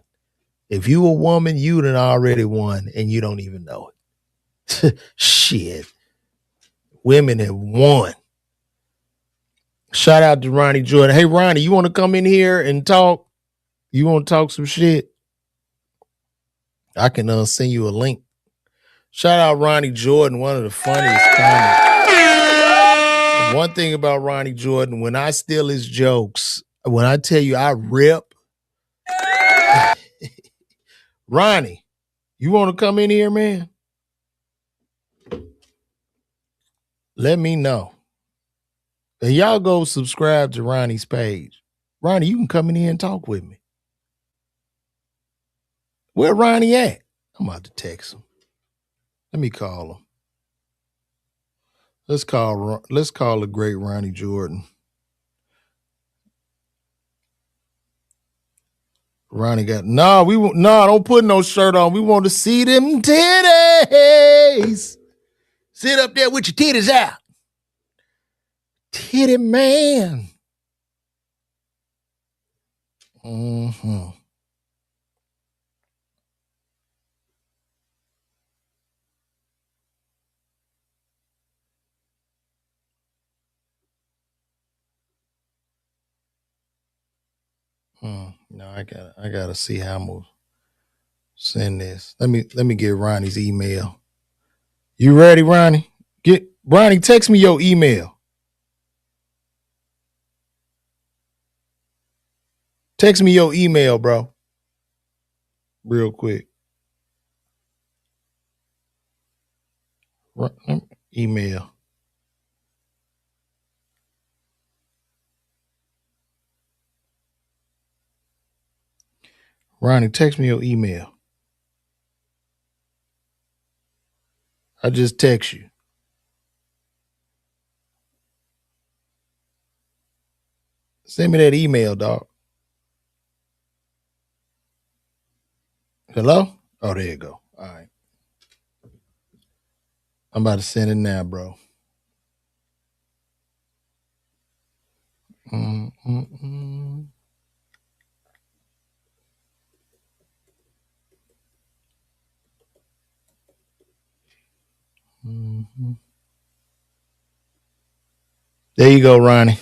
If you a woman, you done already won and you don't even know it. Shit. Women have won. Shout out to Ronnie Jordan. Hey, Ronnie, you want to come in here and talk? You want to talk some shit? I can send you a link. Shout out Ronnie Jordan, one of the funniest comics. One thing about Ronnie Jordan, when I steal his jokes, when I tell you I rip, Ronnie, you want to come in here, man? Let me know. And y'all go subscribe to Ronnie's page. Ronnie, you can come in here and talk with me. Where Ronnie at? I'm about to text him. Let me call him. Let's call the great Ronnie Jordan. Ronnie got don't put no shirt on. We want to see them titties. Sit up there with your titties out. Titty man. Mm-hmm. No, I gotta see how I'm gonna send this. Let me get Ronnie's email. You ready, Ronnie? Ronnie, text me your email. Text me your email, bro. Real quick. Email. Ronnie, text me your email. I just text you. Send me that email, dog. Hello? Oh, there you go. All right. I'm about to send it now, bro. Mm-mm-mm. Mm-hmm. There you go, Ronnie.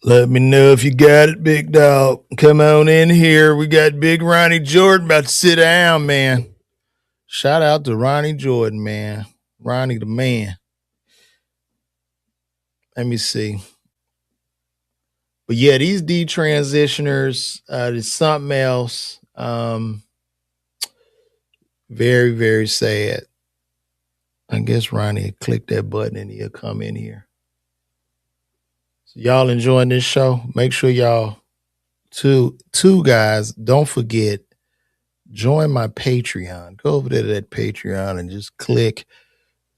Let me know if you got it, big dog. Come on in here. We got Big Ronnie Jordan about to sit down, man. Shout out to Ronnie Jordan, man. Ronnie the man. Let me see. But yeah, these detransitioners, there's something else. Very, very sad. I guess Ronnie click that button and he'll come in here. So y'all enjoying this show? Make sure y'all two guys, don't forget, join my Patreon. Go over there to that Patreon and just click.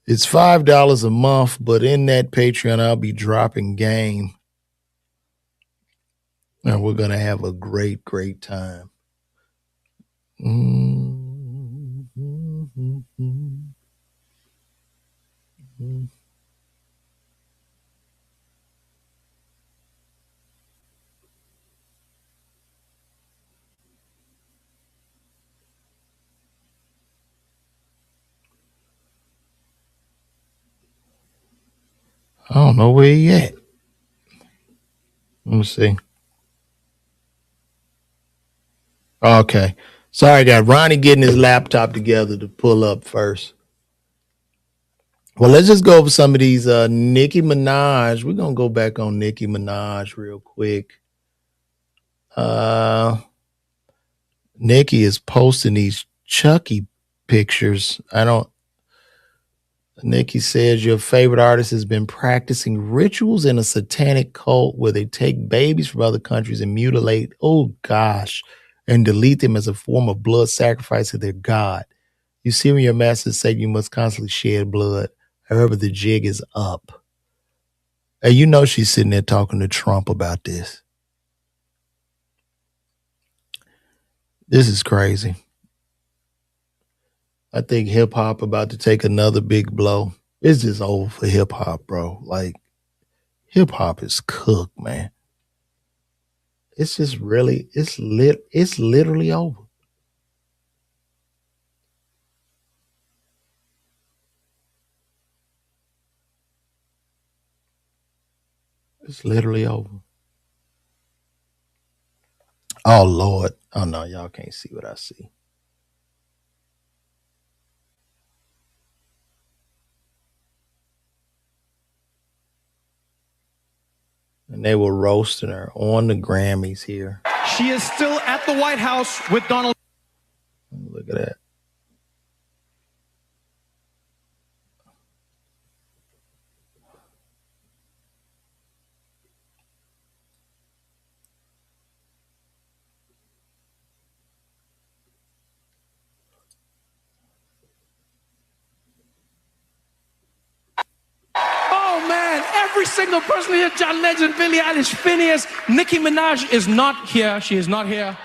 It's $5 a month, but in that Patreon, I'll be dropping game. And we're gonna have a great, great time. I don't know where he at. Let me see. Okay. Sorry, guys. Ronnie getting his laptop together to pull up first. Well, let's just go over some of these. Nicki Minaj. We're gonna go back on Nicki Minaj real quick. Nicki is posting these Chucky pictures. Nicki says your favorite artist has been practicing rituals in a satanic cult where they take babies from other countries and mutilate, oh gosh, and delete them as a form of blood sacrifice to their God. You see when your masters say you must constantly shed blood. However, the jig is up. And you know she's sitting there talking to Trump about this. This is crazy. I think hip hop about to take another big blow. It's just over for hip hop, bro. Like, hip hop is cooked, man. It's just really, it's literally over. It's literally over. Oh Lord. Oh no, y'all can't see what I see. And they were roasting her on the Grammys here. She is still at the White House with Donald. Look at that. Oh man, every single person here, John Legend, Billie Eilish, Phineas, Nicki Minaj is not here. She is not here.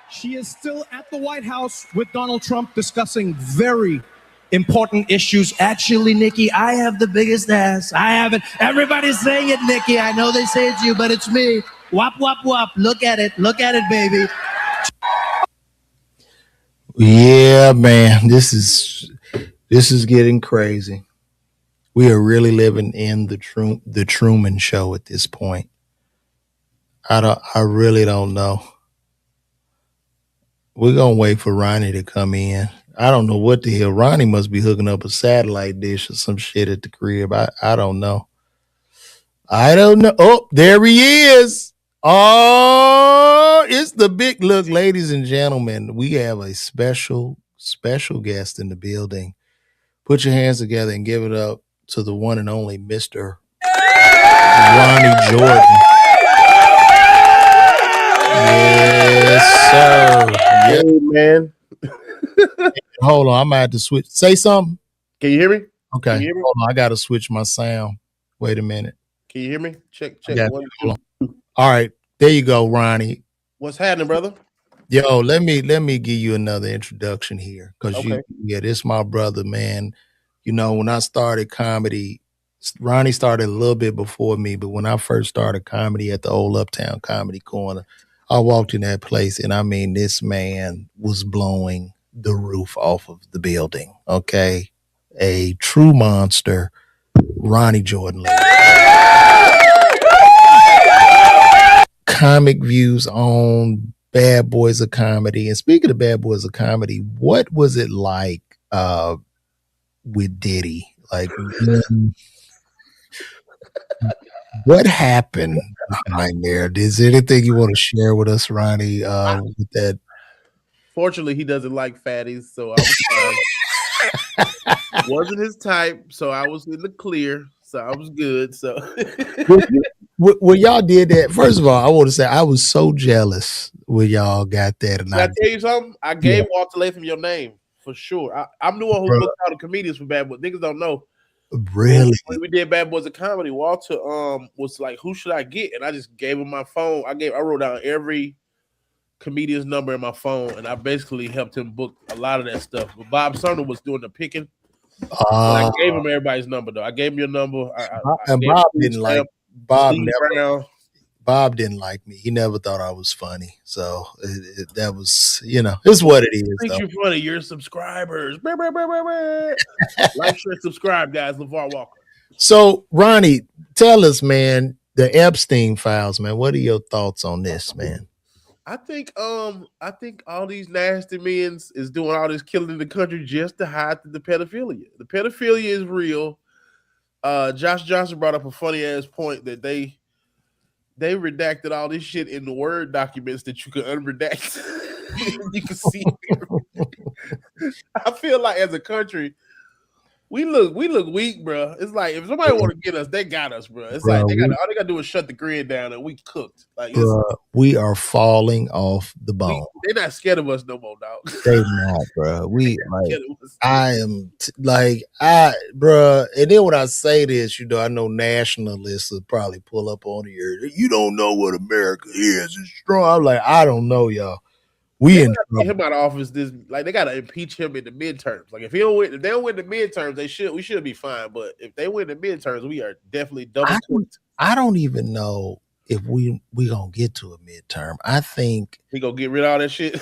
She is still at the White House with Donald Trump discussing very important issues. Actually, Nicki, I have the biggest ass. I have it. Everybody's saying it, Nicki. I know they say it's you, but it's me. Wop, wop, wop. Look at it. Look at it, baby. Yeah, man. This is getting crazy. We are really living in the Truman Show at this point. I really don't know. We're gonna wait for Ronnie to come in. I don't know what the hell. Ronnie must be hooking up a satellite dish or some shit at the crib. I don't know. I don't know. Oh, there he is. Oh, it's the big look, ladies and gentlemen. We have a special guest in the building. Put your hands together and give it up to the one and only Mr. Ronnie Jordan. Yes, sir. Yep. Hey, man. Hold on, I might have to switch. Say something. Can you hear me? Okay. Can you hear me? Hold on, I gotta switch my sound. Wait a minute. Can you hear me? Check. Hold on. All right, there you go, Ronnie. What's happening, brother? Yo, let me give you another introduction here, because Okay. this my brother, man. You know, when I started comedy, Ronnie started a little bit before me, but when I first started comedy at the old Uptown Comedy Corner, I walked in that place, and I mean, this man was blowing the roof off of the building. Okay, a true monster, Ronnie Jordan. Comic views on Bad Boys of Comedy. And speaking of Bad Boys of Comedy, what was it like with Diddy? Like, what happened behind there? Is there anything you want to share with us, Ronnie, with that? Fortunately, he doesn't like fatties, so I was fine. Wasn't his type, so I was in the clear, so I was good. So When y'all did that, first of all, I want to say I was so jealous when y'all got that. And can I tell you something? I gave Walter Latham your name for sure. I'm the one who booked all the comedians for Bad Boys. Niggas don't know. Really? When we did Bad Boys of Comedy, Walter was like, "Who should I get?" And I just gave him my phone. I wrote down every comedian's number in my phone, and I basically helped him book a lot of that stuff. But Bob Sumner was doing the picking. I gave him everybody's number though. I gave him your number. And Bob didn't like Bob. Bob didn't like me. He never thought I was funny. So that was, it's what it is. Think you're funny. You're subscribers. Like, share, subscribe, guys. LeVar Walker. So, Ronnie, tell us, man, the Epstein files, man. What are your thoughts on this, man? I think all these nasty men is doing all this killing in the country just to hide the pedophilia. The pedophilia is real. Josh Johnson brought up a funny ass point that they redacted all this shit in the Word documents that you could unredact. You can see. I feel like as a country, we look weak, bro. It's like if somebody want to get us, they got us, bro. It's like all they gotta do is shut the grid down and we cooked. Like we are falling off the bone. They're not scared of us no more, dog. They not, bro. I am bro. And then when I say this, I know nationalists will probably pull up on here. You don't know what America is. It's strong. I'm like, I don't know, y'all. We in get him out of office. They gotta impeach him in the midterms. Like if they don't win the midterms, we should be fine. But if they win the midterms, we are definitely double cooked. I don't even know if we gonna get to a midterm. I think we gonna get rid of all that shit.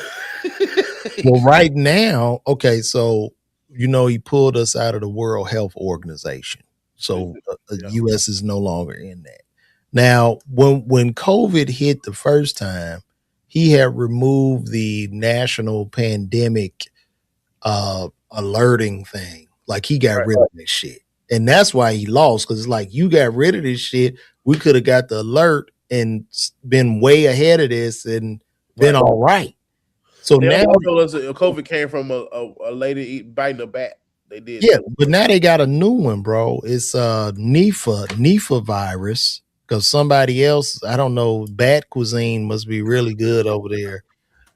Well, right now, okay, so he pulled us out of the World Health Organization. So the US is no longer in that. Now, when COVID hit the first time, he had removed the national pandemic alerting thing. Like he got rid of this shit. And that's why he lost, because it's like, you got rid of this shit. We could have got the alert and been way ahead of this and been all right. So now COVID came from a lady biting a bat. They did. Yeah, but now they got a new one, bro. It's Nipah virus. Because somebody else, I don't know, bat cuisine must be really good over there.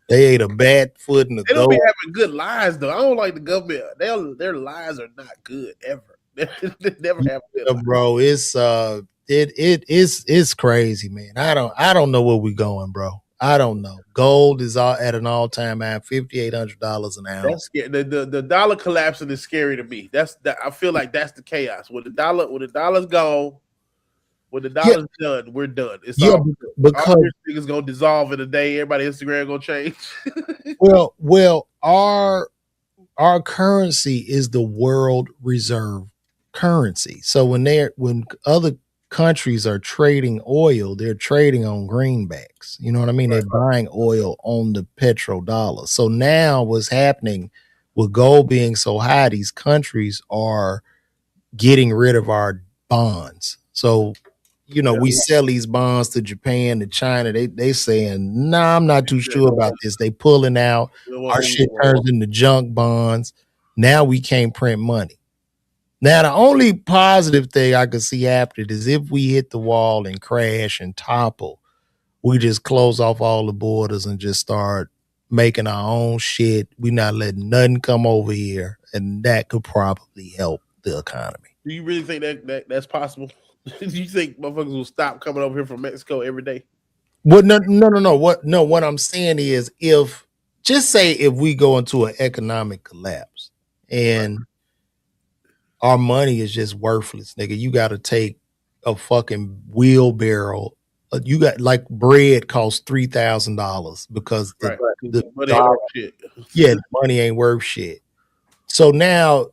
They ate a bat foot and a They don't be having good lies though. I don't like the government. Their lies are not good ever. They never have good lies. Bro. It's crazy, man. I don't know where we're going, bro. I don't know. Gold is at an all-time high, $5,800 an ounce. The dollar collapsing is scary to me. I feel like that's the chaos. When the dollar's gone. When the dollar's done, we're done. It's because all this thing is gonna dissolve in a day. Everybody's Instagram gonna change. well, our currency is the world reserve currency. So when other countries are trading oil, they're trading on greenbacks. You know what I mean? Right. They're buying oil on the petrodollar. So now what's happening with gold being so high, these countries are getting rid of our bonds. So, we sell these bonds to Japan, to China. They saying, nah, I'm not too sure about this. They pulling out. Our shit turns into junk bonds. Now we can't print money. Now, the only positive thing I could see happening is if we hit the wall and crash and topple, we just close off all the borders and just start making our own shit. We not letting nothing come over here, and that could probably help the economy. Do you really think that's possible? Do you think motherfuckers will stop coming over here from Mexico every day? What? No. What I'm saying is, just say if we go into an economic collapse and our money is just worthless, nigga. You got to take a fucking wheelbarrow. You got like bread costs $3,000 because the money ain't worth shit. Yeah, the money ain't worth shit. So now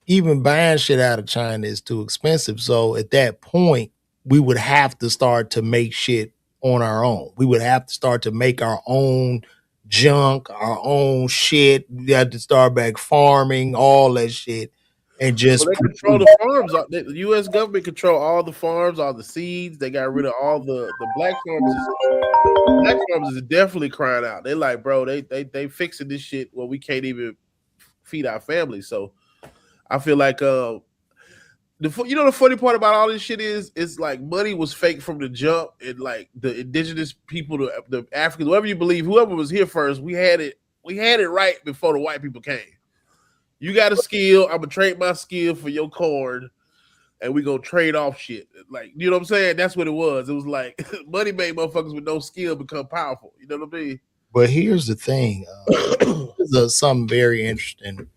even buying shit out of China is too expensive. So at that point, we would have to start to make shit on our own. We would have to start to make our own junk, our own shit. We had to start back farming, all that shit. And just they control the farms. The U.S. government control all the farms, all the seeds. They got rid of all the black farms. Black farmers is definitely crying out. They like, bro, they fixing this shit where we can't even feed our families. So I feel like the funny part about all this shit is like money was fake from the jump, and like the indigenous people, the Africans, whatever you believe, whoever was here first, we had it right before the white people came. You got a skill, I'm gonna trade my skill for your corn, and we gonna trade off shit. Like, you know what I'm saying? That's what it was. It was like money made motherfuckers with no skill become powerful. You know what I mean? But here's the thing. There's something very interesting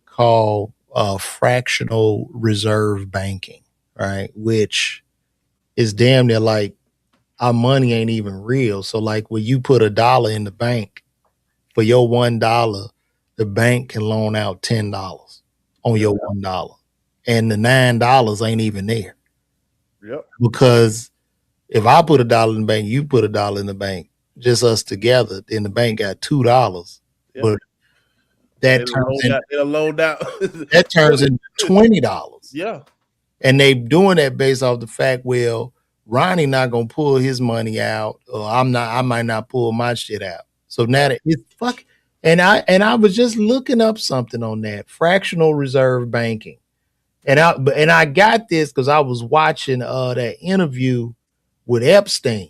called fractional reserve banking, right? Which is damn near like our money ain't even real. So like when you put $1 in the bank, for your $1, the bank can loan out $10 on your $1. And the $9 ain't even there. Yep. Because if I put $1 in the bank, you put $1 in the bank, just us together, then the bank got $2. Yep. But that turns into $20. Yeah. And they doing that based off the fact, well, Ronnie not gonna pull his money out, or I might not pull my shit out. So now that it's fuck. And I was just looking up something on that fractional reserve banking. And I got this because I was watching that interview with Epstein.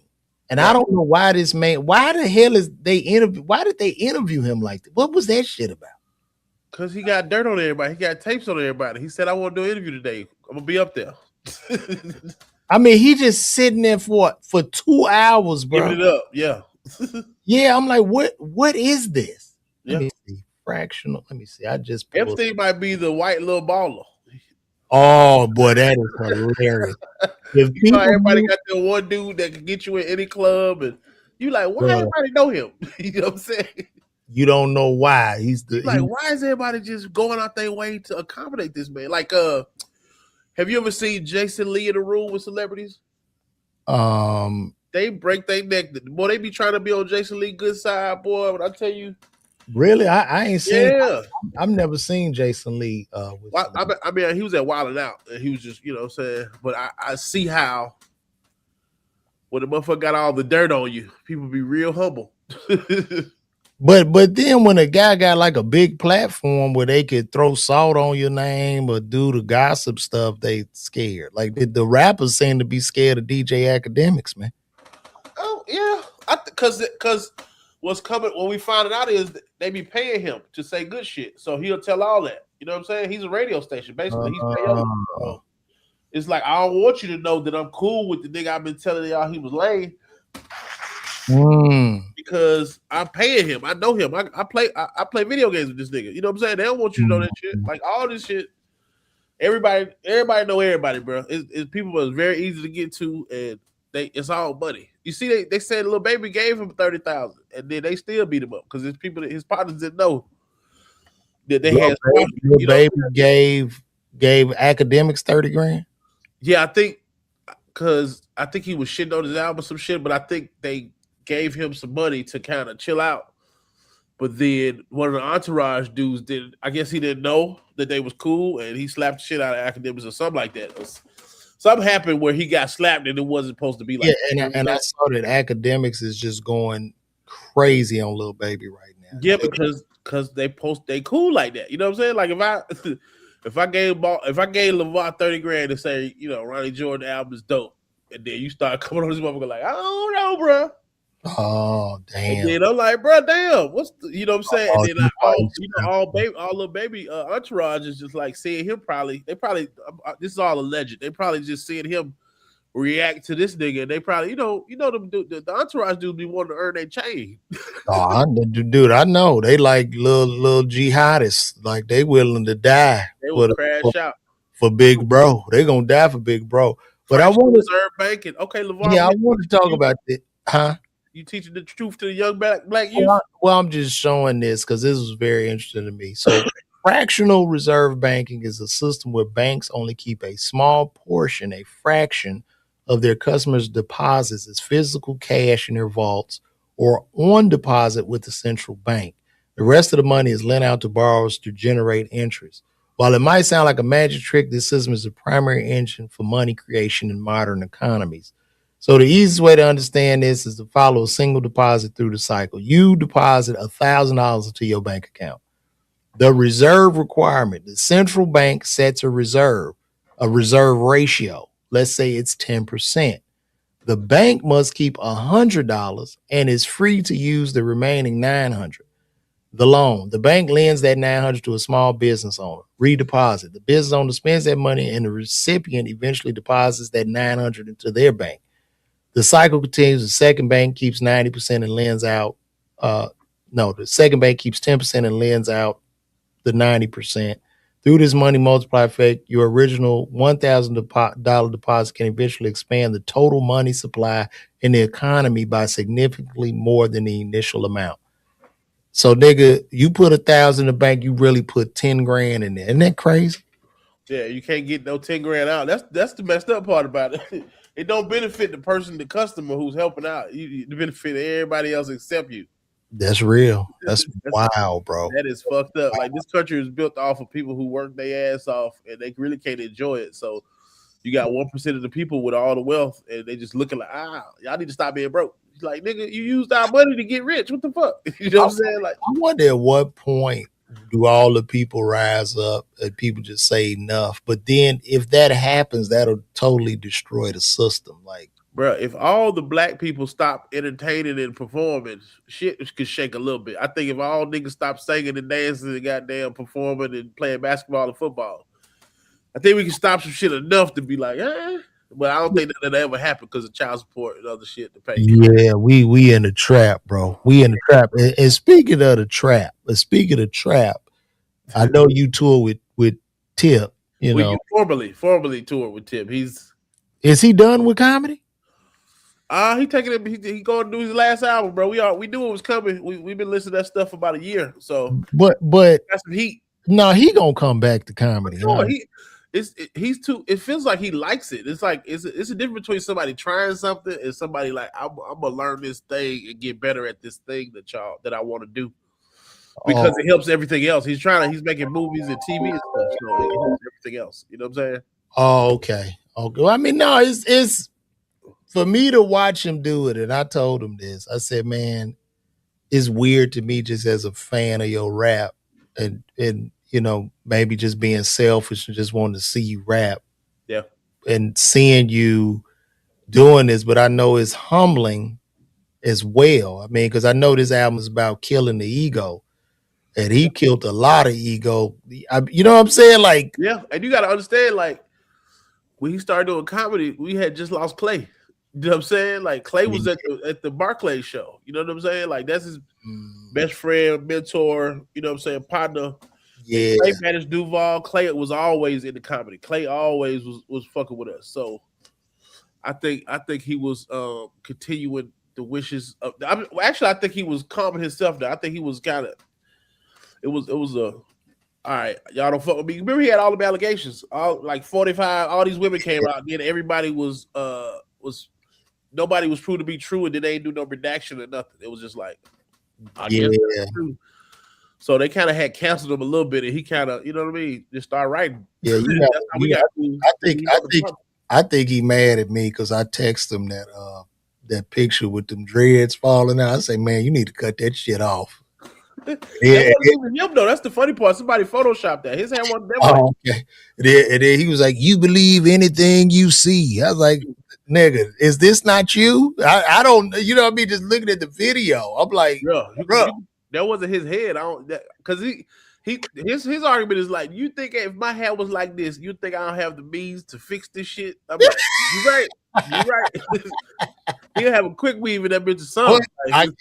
And I don't know why this man, why the hell why did they interview him like that? What was that shit about? Because he got dirt on everybody. He got tapes on everybody. He said, I want to do an interview today. I'm going to be up there. I mean, he just sitting there for 2 hours, bro. Giving it up, yeah. Yeah, I'm like, what is this? Let me see. Fractional. Let me see. I just Epstein might be the white little baller. Oh boy, that is hilarious. You know, everybody got that one dude that can get you in any club, and you like, why everybody know him? You know what I'm saying? You don't know why. Why is everybody just going out their way to accommodate this man? Like, have you ever seen Jason Lee in a room with celebrities? They break their neck. Boy, they be trying to be on Jason Lee good side, boy. When I tell you, really, I ain't seen. Yeah, I've never seen Jason Lee. I mean, he was at Wild 'N Out, and he was just, you know what I'm saying. But I see how when the motherfucker got all the dirt on you, people be real humble. But then when a guy got like a big platform where they could throw salt on your name or do the gossip stuff, they scared. Like the rappers seem to be scared of DJ Academics, man. Oh yeah, because what's coming when we find it out is they be paying him to say good shit, so he'll tell all that. You know what I'm saying? He's a radio station, basically. He's paying. It's like, I don't want you to know that I'm cool with the nigga I've been telling y'all he was lame. Because I'm paying him. I know him. I play video games with this nigga. You know what I'm saying? They don't want you to know that shit. Like all this shit. Everybody know everybody, bro. It's people was very easy to get to, and it's all money. You see, they said Lil Baby gave him $30,000, and then they still beat him up because his partners didn't know that they had. Lil Baby gave Academics $30,000. Yeah, I think because I think he was shitting on his album or some shit, but I think they gave him some money to kind of chill out. But then one of the entourage dudes did. I guess he didn't know that they was cool, and he slapped the shit out of academics or something like that. Something happened where he got slapped, and it wasn't supposed to be like. Yeah, and I saw that academics is just going crazy on Lil Baby right now. Yeah, because they cool like that. You know what I'm saying? Like if I gave LeVar 30 grand to say, Ronnie Jordan album is dope, and then you start coming on this motherfucker like, I don't know, bro. Oh damn! And then I'm like, bro, damn, what's you know what I'm saying? And then all Lil Baby entourage is just like seeing him. This is all alleged. They probably just seeing him react to this nigga. They probably the entourage dude be wanting to earn their chain. Dude, I know they like little jihadists. Like they willing to die. They will crash out for Big Bro. They gonna die for Big Bro. But I want to reserve banking. Okay, LeVar. Yeah, I want to talk about it, huh? You teaching the truth to the young black youth? Well, I'm just showing this because this was very interesting to me. So, fractional reserve banking is a system where banks only keep a small portion, a fraction of their customers' deposits as physical cash in their vaults or on deposit with the central bank. The rest of the money is lent out to borrowers to generate interest. While it might sound like a magic trick, this system is the primary engine for money creation in modern economies. So the easiest way to understand this is to follow a single deposit through the cycle. You deposit $1,000 into your bank account. The reserve requirement, the central bank sets a reserve ratio. Let's say it's 10%. The bank must keep $100 and is free to use the remaining $900. The loan, the bank lends that $900 to a small business owner. Redeposit. The business owner spends that money and the recipient eventually deposits that $900 into their bank. The cycle continues. The second bank keeps 90% and lends out. The second bank keeps 10% and lends out the 90%. Through this money multiply effect, your original $1,000 deposit can eventually expand the total money supply in the economy by significantly more than the initial amount. So, nigga, you put 1,000 in the bank, you really put 10 grand in there. Isn't that crazy? Yeah, you can't get no 10 grand out. That's the messed up part about it. It don't benefit the customer who's helping out. It benefit everybody else except you. That's real. That's wild, bro. That is fucked up. Like this country is built off of people who work their ass off and they really can't enjoy it. So you got 1% of the people with all the wealth and they just looking like, y'all need to stop being broke. It's like, nigga, you used our money to get rich. What the fuck? You know what I'm saying? Like, I wonder at what point do all the people rise up and people just say enough? But then if that happens, that'll totally destroy the system. Like, bro, if all the black people stop entertaining and performing, shit could shake a little bit. I think if all niggas stop singing and dancing and goddamn performing and playing basketball and football, I think we can stop some shit enough to be like, But I don't think that'll ever happen because of child support and other shit to pay. Yeah, we in the trap, bro. We in the trap. And speaking of the trap, I know you tour with Tip. You formally toured with Tip. Is he done with comedy? He taking it. He going to do his last album, bro. We knew it was coming. We've been listening to that stuff for about a year. So, but that's some heat. No, he gonna come back to comedy. Sure, it feels like he likes it. It's like it's a difference between somebody trying something and somebody like I'm gonna learn this thing and get better at this thing that I want to do because it helps everything else. He's making movies and TV and stuff, so it helps everything else. You know what I'm saying? Oh, okay. I mean, no, it's for me to watch him do it, and I told him this. I said, man, it's weird to me just as a fan of your rap, and maybe just being selfish and just wanting to see you rap. Yeah. And seeing you doing this, but I know it's humbling as well. I mean, because I know this album is about killing the ego, and he killed a lot of ego. You know what I'm saying? Like, yeah, and you got to understand, like, when he started doing comedy, we had just lost Clay. You know what I'm saying? Like, Clay was at the Barclays show. You know what I'm saying? Like, that's his best friend, mentor. You know what I'm saying? Partner. Yeah. Clay managed Duval. Clay was always in the comedy. Clay always was fucking with us. So I think he was continuing the wishes of. I think he was calming himself down. I think he was kind of. It was All right, y'all don't fuck with me. Remember he had all the allegations. All like 45. All these women came out. Then everybody was nobody was proved to be true, and then they didn't do no redaction or nothing. It was just like, I guess that's true. So they kind of had canceled him a little bit, and he kind of, you know what I mean, just started writing. Yeah, I think he mad at me because I text him that picture with them dreads falling out. I say, man, you need to cut that shit off. That wasn't even him though. That's the funny part. Somebody photoshopped that. His hair wasn't that way. Okay. And then he was like, "You believe anything you see?" I was like, "Nigga, is this not you?" I don't, you know what I mean? Just looking at the video, I'm like, bro, that wasn't his head. I don't, because his argument is like, you think if my hair was like this, you think I don't have the means to fix this shit? I'm like, you're right. He'll have a quick weave in that bitch or something. I'm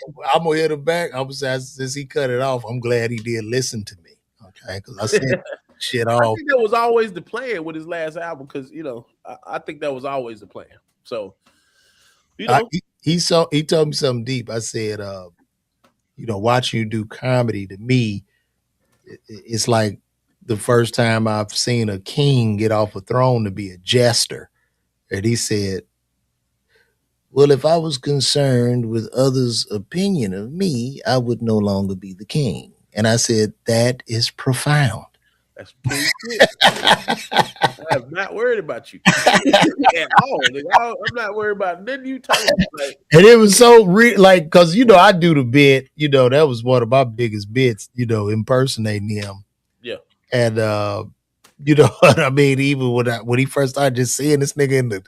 gonna hit him back. I'm gonna say, since he cut it off, I'm glad he did listen to me. Okay, because I said shit off. I think that was always the plan with his last album, because I think that was always the plan. So he told me something deep. I said, watching you do comedy, to me, it's like the first time I've seen a king get off a throne to be a jester. And he said, well, if I was concerned with others' opinion of me, I would no longer be the king. And I said, that is profound. That's king shit. I'm not worried about you at all. I'm not worried about nothing you talking about. And it was so like, because I do the bit, that was one of my biggest bits, impersonating him. Yeah. And you know what I mean? Even when he first started, just seeing this nigga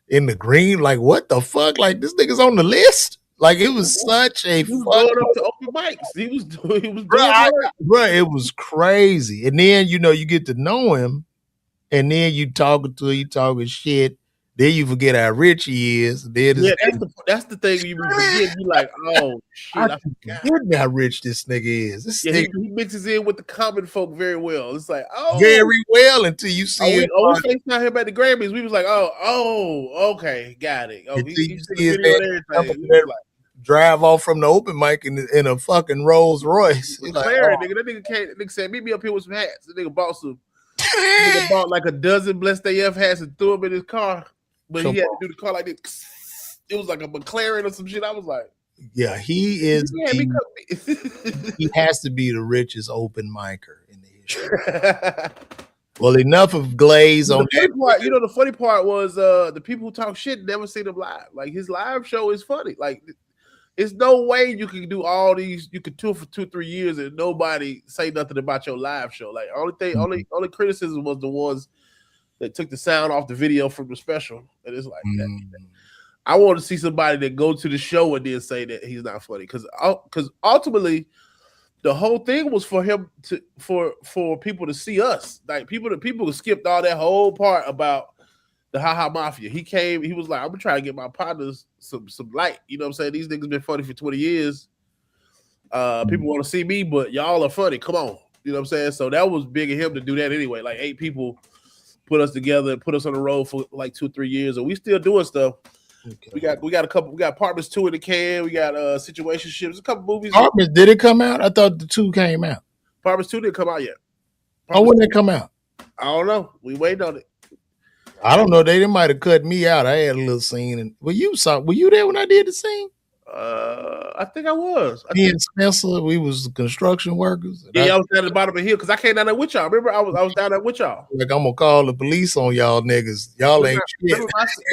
in the green, like, what the fuck? Like, this nigga's on the list. Like, it was such a going up to open mics. He was doing bro, it was crazy. And then you get to know him, and then you talking shit. Then you forget how rich he is. Then that's the thing you forget. You like, oh shit, I forget how rich this nigga is. He mixes in with the common folk very well. It's like, very well, until you see it. We FaceTime him at the Grammys. We was like, okay, got it. Oh, he drive off from the open mic in a fucking Rolls Royce. Nigga, that nigga said, meet me up here with some hats. The nigga bought nigga bought like a dozen Blessed AF hats and threw them in his car. But he had to do the car like this. It was like a McLaren or some shit. I was like, yeah, he is. He has to be the richest open micer in the history. Well, enough of Glaze on that. The funny part was the people who talk shit never see him live. Like, his live show is funny. Like, it's no way you can do all these. You could tour for 2-3 years and nobody say nothing about your live show. Like, only criticism was the ones that took the sound off the video from the special. And it's like, I want to see somebody that go to the show and then say that he's not funny, because ultimately the whole thing was for him for people to see us. Like, people skipped all that whole part about the Ha Mafia. He came, he was like, I'm gonna try to get my partners some light. You know what I'm saying? These niggas been funny for 20 years. People want to see me, but y'all are funny. Come on. You know what I'm saying? So that was big of him to do that anyway. Like, 8 people put us together and put us on the road for like 2-3 years, and we still doing stuff. Okay. We got a couple. We got Apartments 2 in the can. We got Situationships. A couple movies. Apartments, did it come out? I thought the 2 came out. Apartments 2 didn't come out yet. When did it come out? I don't know. We waiting on it. I don't know. They might have cut me out. I had a little scene. And were you there when I did the scene? I think I was. Me and Spencer, we was construction workers. Yeah, I was down at the bottom of the hill because I came down there with y'all. Remember, I was down there with y'all. Like, I'm gonna call the police on y'all niggas. Y'all ain't shit.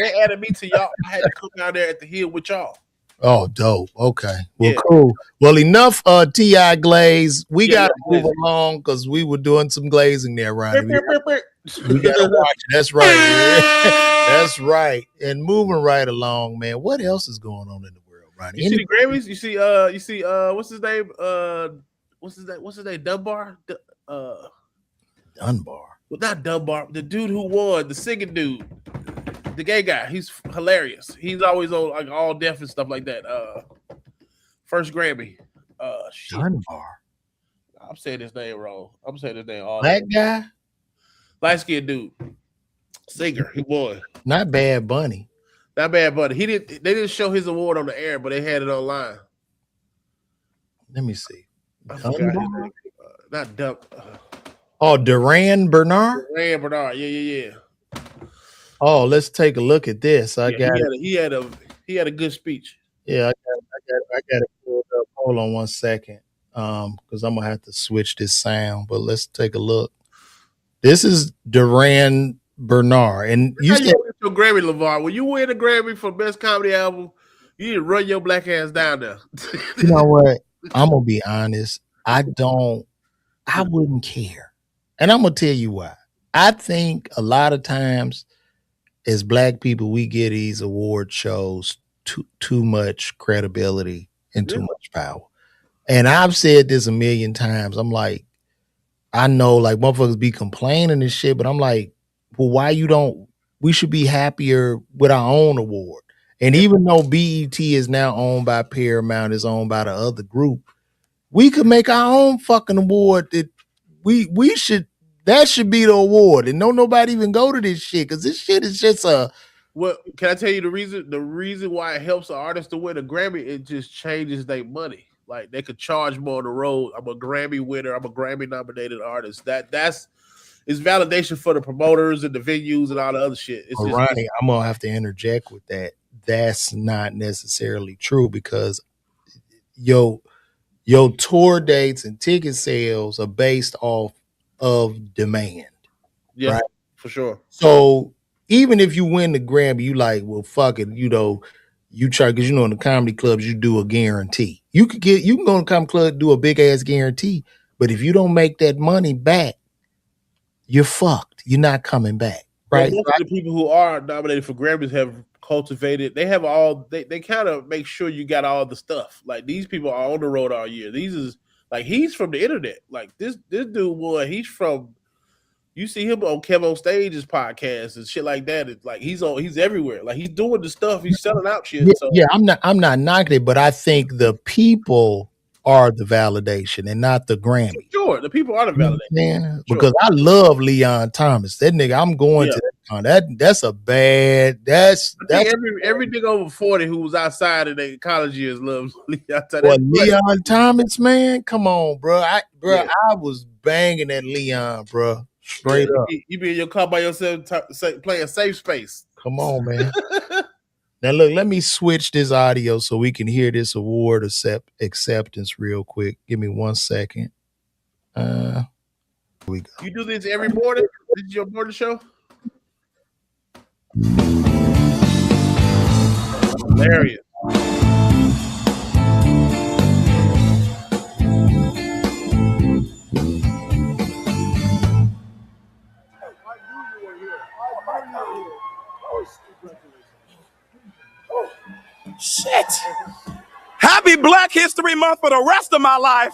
They added me to y'all. I had to come down there at the hill with y'all. Oh, dope. Okay. Well, cool. Well, enough T.I. Glaze. We gotta move along because we were doing some glazing there, Ronnie. We gotta watch it. That's right, man. That's right. And moving right along, man. What else is going on in the world, Ronnie? You see the Grammys? You see what's his name? What's his name? Dunbar? Dunbar. Well, not Dunbar. The dude who won, the singing dude. The gay guy. He's hilarious. He's always on like all deaf and stuff like that. First Grammy. Dunbar. I'm saying his name wrong. I'm saying his name all. Black guy? Light skinned dude. Singer. He won. Not Bad Bunny. Not Bad Bunny. They didn't show his award on the air, but they had it online. Let me see. I forgot his name. Not Dump. Oh, Duran Bernard. Duran Bernard. Yeah. Oh, let's take a look at this. I Yeah, got it. he had a good speech. Yeah, I got it pulled up. Hold on one second, because I'm gonna have to switch this sound. But let's take a look. This is Duran Bernard, and you How said you get your Grammy, LeVar? When you win a Grammy for Best Comedy Album, you need to run your black ass down there. you know what? I'm gonna be honest. I wouldn't care, and I'm gonna tell you why. I think a lot of times as black people, we get these award shows too much credibility and too much power. And I've said this a million times. I'm like, I know like motherfuckers be complaining and shit, but I'm like, well, why you don't? We should be happier with our own award. And even though BET is now owned by Paramount, is owned by the other group, we could make our own fucking award that we should. That should be the award, and don't nobody even go to this shit because this shit is just a. Well, can I tell you the reason? The reason why it helps an artist to win a Grammy, it just changes their money. Like they could charge more on the road. I'm a Grammy winner. I'm a Grammy nominated artist. That's it's validation for the promoters and the venues and all the other shit. It's just, Ronnie, I'm gonna have to interject with that. That's not necessarily true because your tour dates and ticket sales are based off of demand. yeah, right? for sure. So even if you win the Grammy, you like, well, fuck it, you try because in the comedy clubs you do a guarantee. You can go to the comedy club do a big ass guarantee, but if you don't make that money back, you're fucked. You're not coming back, right? Well, most of the people who are nominated for Grammys have cultivated. They have all. They kind of make sure you got all the stuff. Like these people are on the road all year. These is like he's from the internet. Like this dude, boy, he's from. You see him on Kevin Stage's podcast and shit like that. It's like he's everywhere. Like he's doing the stuff. He's selling out shit. Yeah, So yeah, I'm not knocking it, but I think the people are the validation and not the Grammy. sure, the people are the validation. Yeah, because I love Leon Thomas. That nigga, I'm going to that con. That's a bad. That's every nigga over 40 who was outside of their college years loves Leon Thomas. Well, Leon Thomas, man, come on, bro. I was banging at Leon, bro. Straight up. You be in your car by yourself playing Safe Space. Come on, man. Now look, let me switch this audio so we can hear this award acceptance real quick. Give me 1 second. Here we go. You do this every morning? This is your morning show? Hilarious. Shit. Happy Black History Month for the rest of my life.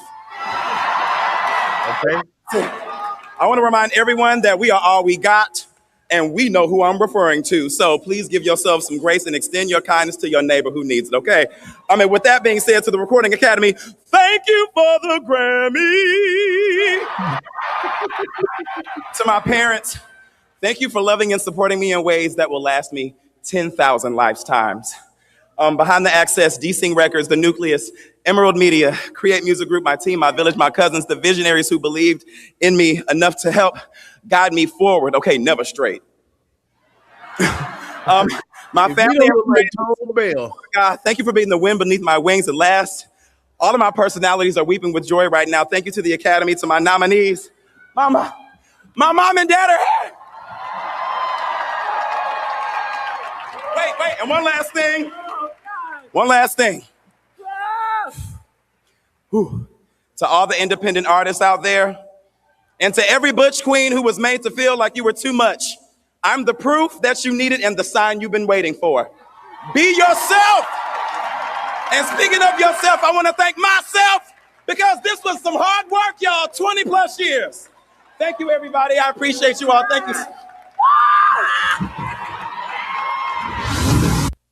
Okay. I want to remind everyone that we are all we got, and we know who I'm referring to. So please give yourself some grace and extend your kindness to your neighbor who needs it, okay? With that being said, to the Recording Academy, thank you for the Grammy. To my parents, thank you for loving and supporting me in ways that will last me 10,000 lifetimes. Behind the Access, D-Sing Records, The Nucleus, Emerald Media, Create Music Group, my team, my village, my cousins, the visionaries who believed in me enough to help guide me forward. Okay, never straight. My family. God, thank you for being the wind beneath my wings at last. All of my personalities are weeping with joy right now. Thank you to the Academy, to my nominees. My mom and dad are here. Wait, and one last thing. Whew. To all the independent artists out there, and to every butch queen who was made to feel like you were too much, I'm the proof that you needed and the sign you've been waiting for. Be yourself. And speaking of yourself, I want to thank myself because this was some hard work, y'all, 20 plus years. Thank you, everybody. I appreciate you all. Thank you.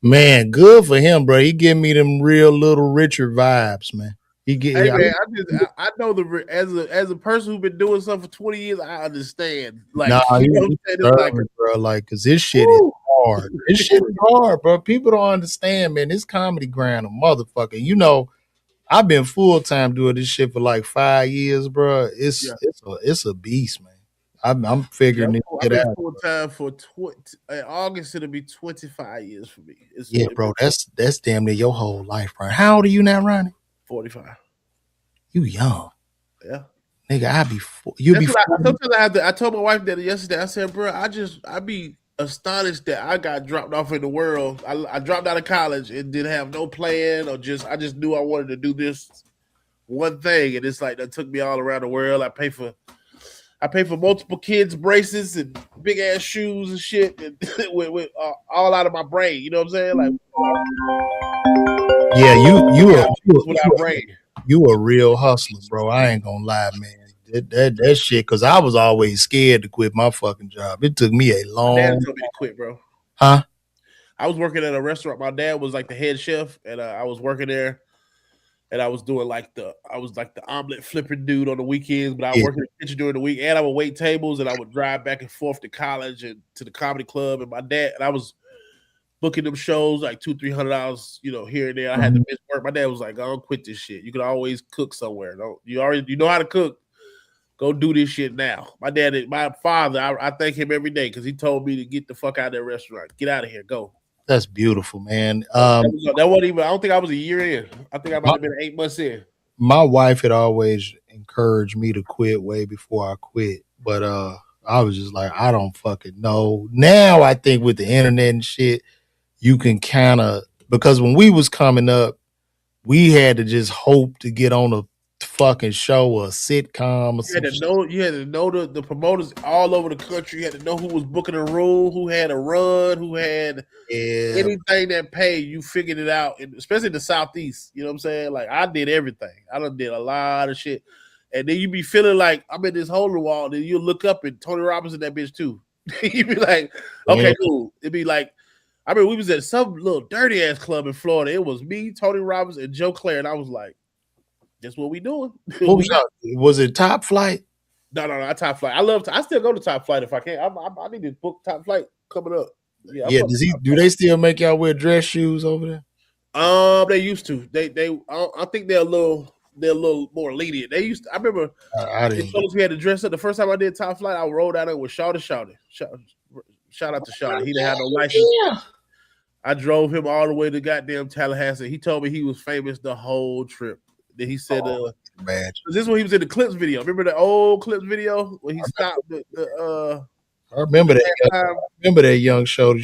Man, good for him, bro. He give me them real Little Richard vibes, man. Man, I know as a person who's been doing something for 20 years, I understand. Like, because this shit is hard. This shit is hard, bro. People don't understand, man. This comedy grind a motherfucker. I've been full time doing this shit for like 5 years, bro. It's a beast, man. I'm Yeah, figuring this I've shit been out. full time for 20. In August, it'll be 25 years for me. Yeah, bro. That's damn near your whole life, Ronnie. How old are you now, Ronnie? 45. You young, Yeah. nigga. You be That's what I 40. sometimes I told my wife that yesterday. I said, bro, I be astonished that I got dropped off in the world. I dropped out of college and didn't have no plan or I just knew I wanted to do this one thing, and it's like that took me all around the world. I pay for multiple kids' braces and big ass shoes and shit, and with all out of my brain. You know what I'm saying? Like, Yeah, without brain. you a real hustler, bro. I ain't gonna lie, man. That shit, because I was always scared to quit my fucking job. It took me a My dad long, told me to quit, bro. huh? I was working at a restaurant. My dad was like the head chef, and I was working there, and I was doing like the omelet flipping dude on the weekends. But I Yeah, worked in the kitchen during the week, and I would wait tables, and I would drive back and forth to college and to the comedy club. And my dad and I was booking them shows like $200-300, here and there. I had to miss work. My dad was like, "I don't quit this shit. You can always cook somewhere. Don't you know how to cook? Go do this shit now." My father, I thank him every day because he told me to get the fuck out of that restaurant. Get out of here. Go. that's beautiful, man. That wasn't even. I don't think I was a year in. I think I might My, have been 8 months in. my wife had always encouraged me to quit way before I quit, but I was just like, I don't fucking know. Now I think with the internet and shit, you can kind of, because when we was coming up, we had to just hope to get on a fucking show or a sitcom or You had some to shit. know. You had to know the promoters all over the country. You had to know who was booking a room, who had a run, who had Yeah, anything that paid. You figured it out, especially in the Southeast. You know what I'm saying? Like I did everything. I done did a lot of shit, and then you be feeling like I'm in this hole in the wall. Then you look up and Tony Robbins in that bitch too. You be like, yeah, okay, cool. It'd be like, I mean, we was at some little dirty ass club in Florida. It was me, Tony Robbins, and Joe Claire, and I was like, "That's what we doing." what was that? Was it Top Flight? No, Top Flight. I still go to Top Flight if I can. I need to book Top Flight coming up. Yeah, Yeah, do they still make y'all wear dress shoes over there? They used to. I think they're a little more lenient. They used to, I remember I they didn't. told us we had to dress up. The first time I did Top Flight, I rolled out there with Shout out to Shawty. He didn't have no license. Yeah. I drove him all the way to goddamn Tallahassee. He told me he was famous the whole trip. Then he said, Man, this is when he was in the Clips video. Remember the old Clips video when he stopped I remember that. I remember that young Shorty.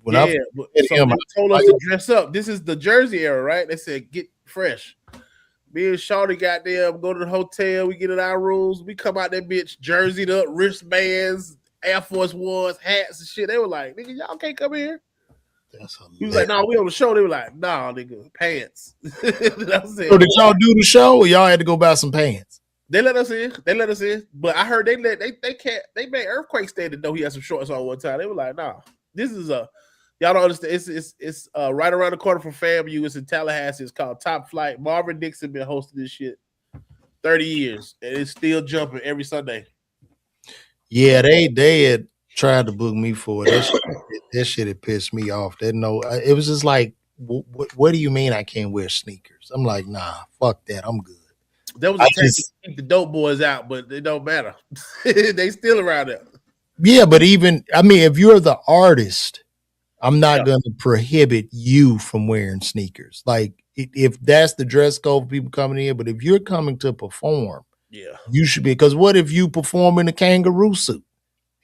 When I yeah, so him, they told us to dress up. This is the Jersey era, right? They said get fresh. Me and Shawty goddamn go to the hotel. We get in our rooms. We come out that bitch jerseyed up, wristbands, Air Force Ones, hats and shit. They were like, "Nigga, y'all can't come here." He was like, "No, we on the show." They were like, "No, nigga, pants." So did y'all do the show, or y'all had to go buy some pants? They let us in. But I heard they made Earthquake stay to know he had some shorts on one time. They were like, "Nah, this is y'all don't understand. It's right around the corner from FAMU. It's in Tallahassee. It's called Top Flight. Marvin Dixon been hosting this shit 30 years, and it's still jumping every Sunday." Yeah, they had tried to book me for it. That shit had pissed me off. It was just like, what do you mean I can't wear sneakers? I'm like, nah, fuck that. I'm good. That was a tactic to keep the dope boys out, but it don't matter. They still around there. Yeah, but if you're the artist, I'm not going to prohibit you from wearing sneakers. Like, if that's the dress code for people coming in, but if you're coming to perform, yeah, you should be. Because what if you perform in a kangaroo suit?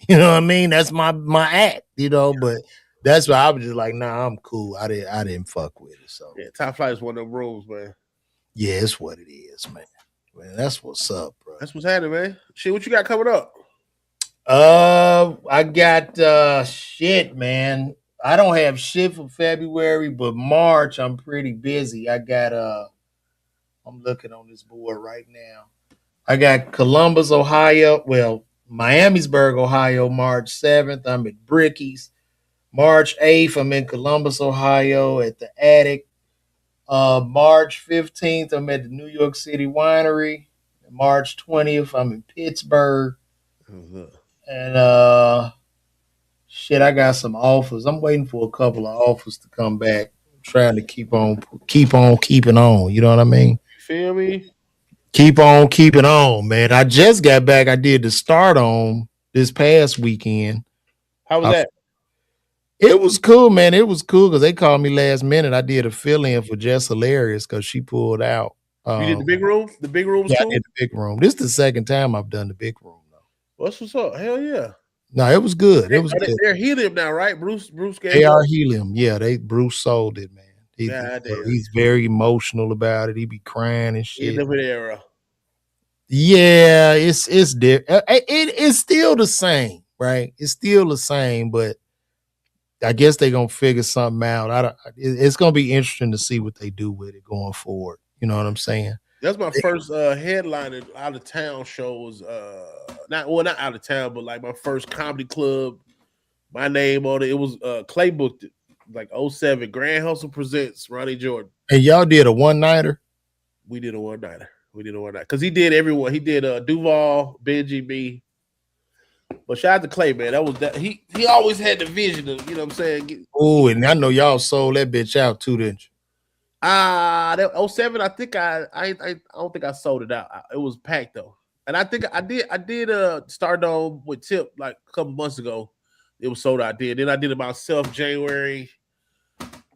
You know what I mean? That's my act. But that's why I was just like, nah, I'm cool. I didn't fuck with it. So yeah, Top Flight is one of them rules, man. yeah, it's what it is, man. That's what's up, bro. That's what's happening, man. Shit, what you got coming up? I got shit, man. I don't have shit for February, but March I'm pretty busy. I'm looking on this board right now. I got Columbus, Ohio. Well, Miamisburg, Ohio, March 7th. I'm at Bricky's. March 8th, I'm in Columbus, Ohio at the Attic. March 15th, I'm at the New York City Winery. March 20th, I'm in Pittsburgh. And shit, I got some offers. I'm waiting for a couple of offers to come back. I'm trying to keep on keeping on. You know what I mean? Feel me? Keep on keeping on, man. I just got back. I did the start on this past weekend. How was that? It was cool, man. It was cool because they called me last minute. I did a fill-in for Jess Hilarious because she pulled out. You did the big room? The big room was Yeah, cool? I did the big room. This is the second time I've done the big room, though. What's up? Hell yeah. No, it was good. It was good. They're helium now, right? Bruce gave They are helium. Yeah, Bruce sold it, man. He's very emotional about it. He be crying and in shit. different era. Yeah, it's different. It's still the same, right? It's still the same, but I guess they're gonna figure something out. It's gonna be interesting to see what they do with it going forward. You know what I'm saying? That's my first headline out of town show was not out of town, but like my first comedy club. My name on it. It was Clay booked it like 07. Grand Hustle presents Ronnie Jordan. And y'all did a one-nighter? We did a one-nighter. Because he did everyone. He did Duval, Benji, me. But shout out to Clay, man. That was that. He always had the vision of, you know what I'm saying? Oh, and I know y'all sold that bitch out too, didn't you? That 07, I think I don't think I sold it out. It was packed though. And I think I did Stardome with Tip like a couple months ago. It was sold out. Then I did it myself January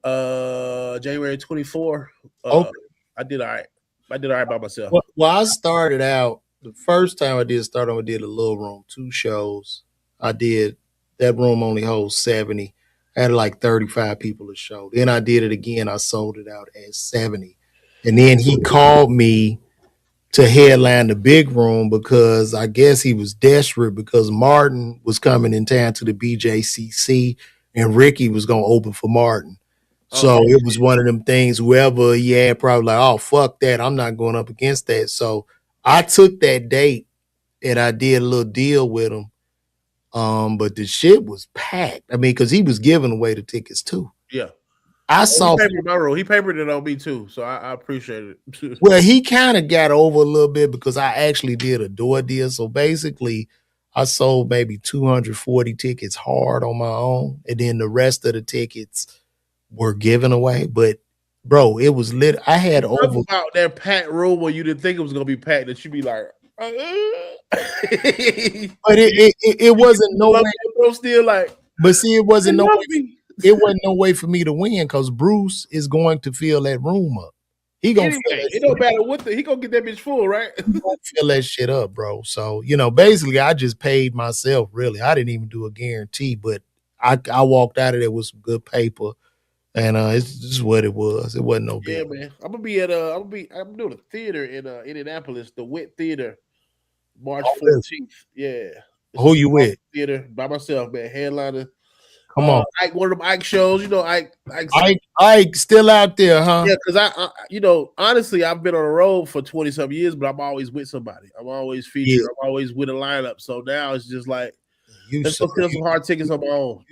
24. Okay. I did all right. I did all right by myself. Well, I started out the first time I did Stardome. I did a little room, 2 shows. I did that room only holds 70. I had like 35 people a show. Then I did it again. I sold it out at 70. And then he called me to headline the big room because I guess he was desperate because Martin was coming in town to the BJCC and Ricky was going to open for Martin. So it was one of them things, whoever he had probably like, oh, fuck that. I'm not going up against that. So I took that date and I did a little deal with him. But the shit was packed. I mean, because he was giving away the tickets too. Yeah. I saw he papered my role. He papered it on me too, so I appreciate it. Well, he kind of got over a little bit because I actually did a door deal. So basically, I sold maybe 240 tickets hard on my own, and then the rest of the tickets were given away. But bro, it was lit. I had over about that packed room where you didn't think it was gonna be packed. That you'd be like, but it wasn't no way. Still like, but see, it wasn't no way. It wasn't no way for me to win because Bruce is going to fill that room up. He gonna fill that it don't matter what he gonna get that bitch full, right? He gonna fill that shit up, bro. So basically, I just paid myself. Really, I didn't even do a guarantee, but I walked out of there with some good paper, and it's just what it was. It wasn't no big. Yeah, man. I'm doing a theater in Indianapolis, the Wit Theater, March 14th. Yeah. Who you with? Theater by myself, man. Headliner. Come on, Ike, one of them Ike shows. Ike still out there, huh? Yeah, because I honestly, I've been on the road for 20-some years, but I'm always with somebody. I'm always featured. I'm always with a lineup. So now it's just like, let's go sell some hard tickets on my own.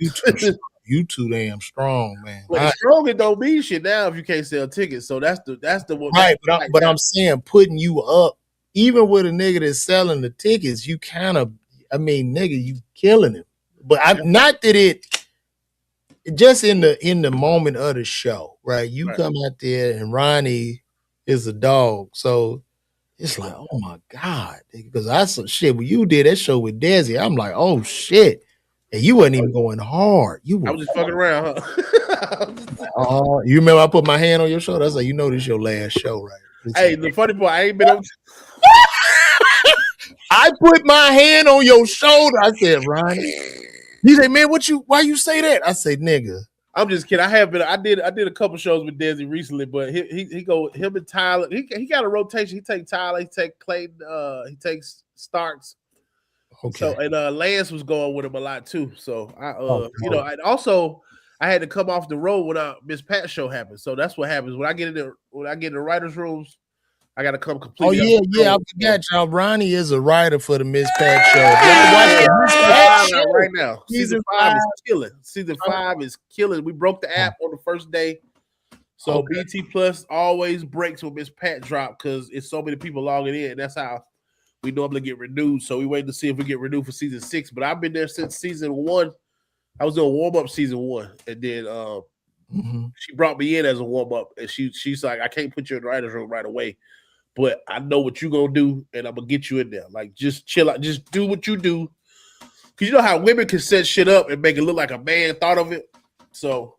You too damn strong, man. Well, strong it don't mean shit now if you can't sell tickets. So that's the one. Right, but I'm saying putting you up, even with a nigga that's selling the tickets, you kind of, nigga, you killing him. But not that it. Just in the moment of the show, right? You come out there and Ronnie is a dog, so it's like, oh my god, because I saw shit when you did that show with Desi. I'm like, oh shit, and you wasn't even going hard. I was just fucking around, huh? You remember I put my hand on your shoulder? I was like, this is your last show, right? Hey, the funny part, I ain't been on. I put my hand on your shoulder. I said, Ronnie. He said, man, why you say that? I said, nigga. I'm just kidding. I did a couple shows with Desi recently, but him and Tyler, he got a rotation. He take Tyler, he take Clayton, he takes Starks. Okay. So and Lance was going with him a lot too. So I had to come off the road when Miss Pat's show happened. So that's what happens when I get in the writers' rooms. I got to come completely. Oh yeah. I forgot y'all. Ronnie is a writer for the Miss Pat show. Right now. Season 5 is killing. Season 5 is killing. We broke the app on the first day, so BT Plus always breaks when Miss Pat drop because it's so many people logging in. That's how we normally get renewed. So we waiting to see if we get renewed for season 6. But I've been there since season 1. I was doing warm up season 1, and then She brought me in as a warm up, and she's like, I can't put you in the writer's room right away, but I know what you're gonna do, and I'm gonna get you in there. Like, just chill out, just do what you do. Cause you know how women can set shit up and make it look like a man thought of it. So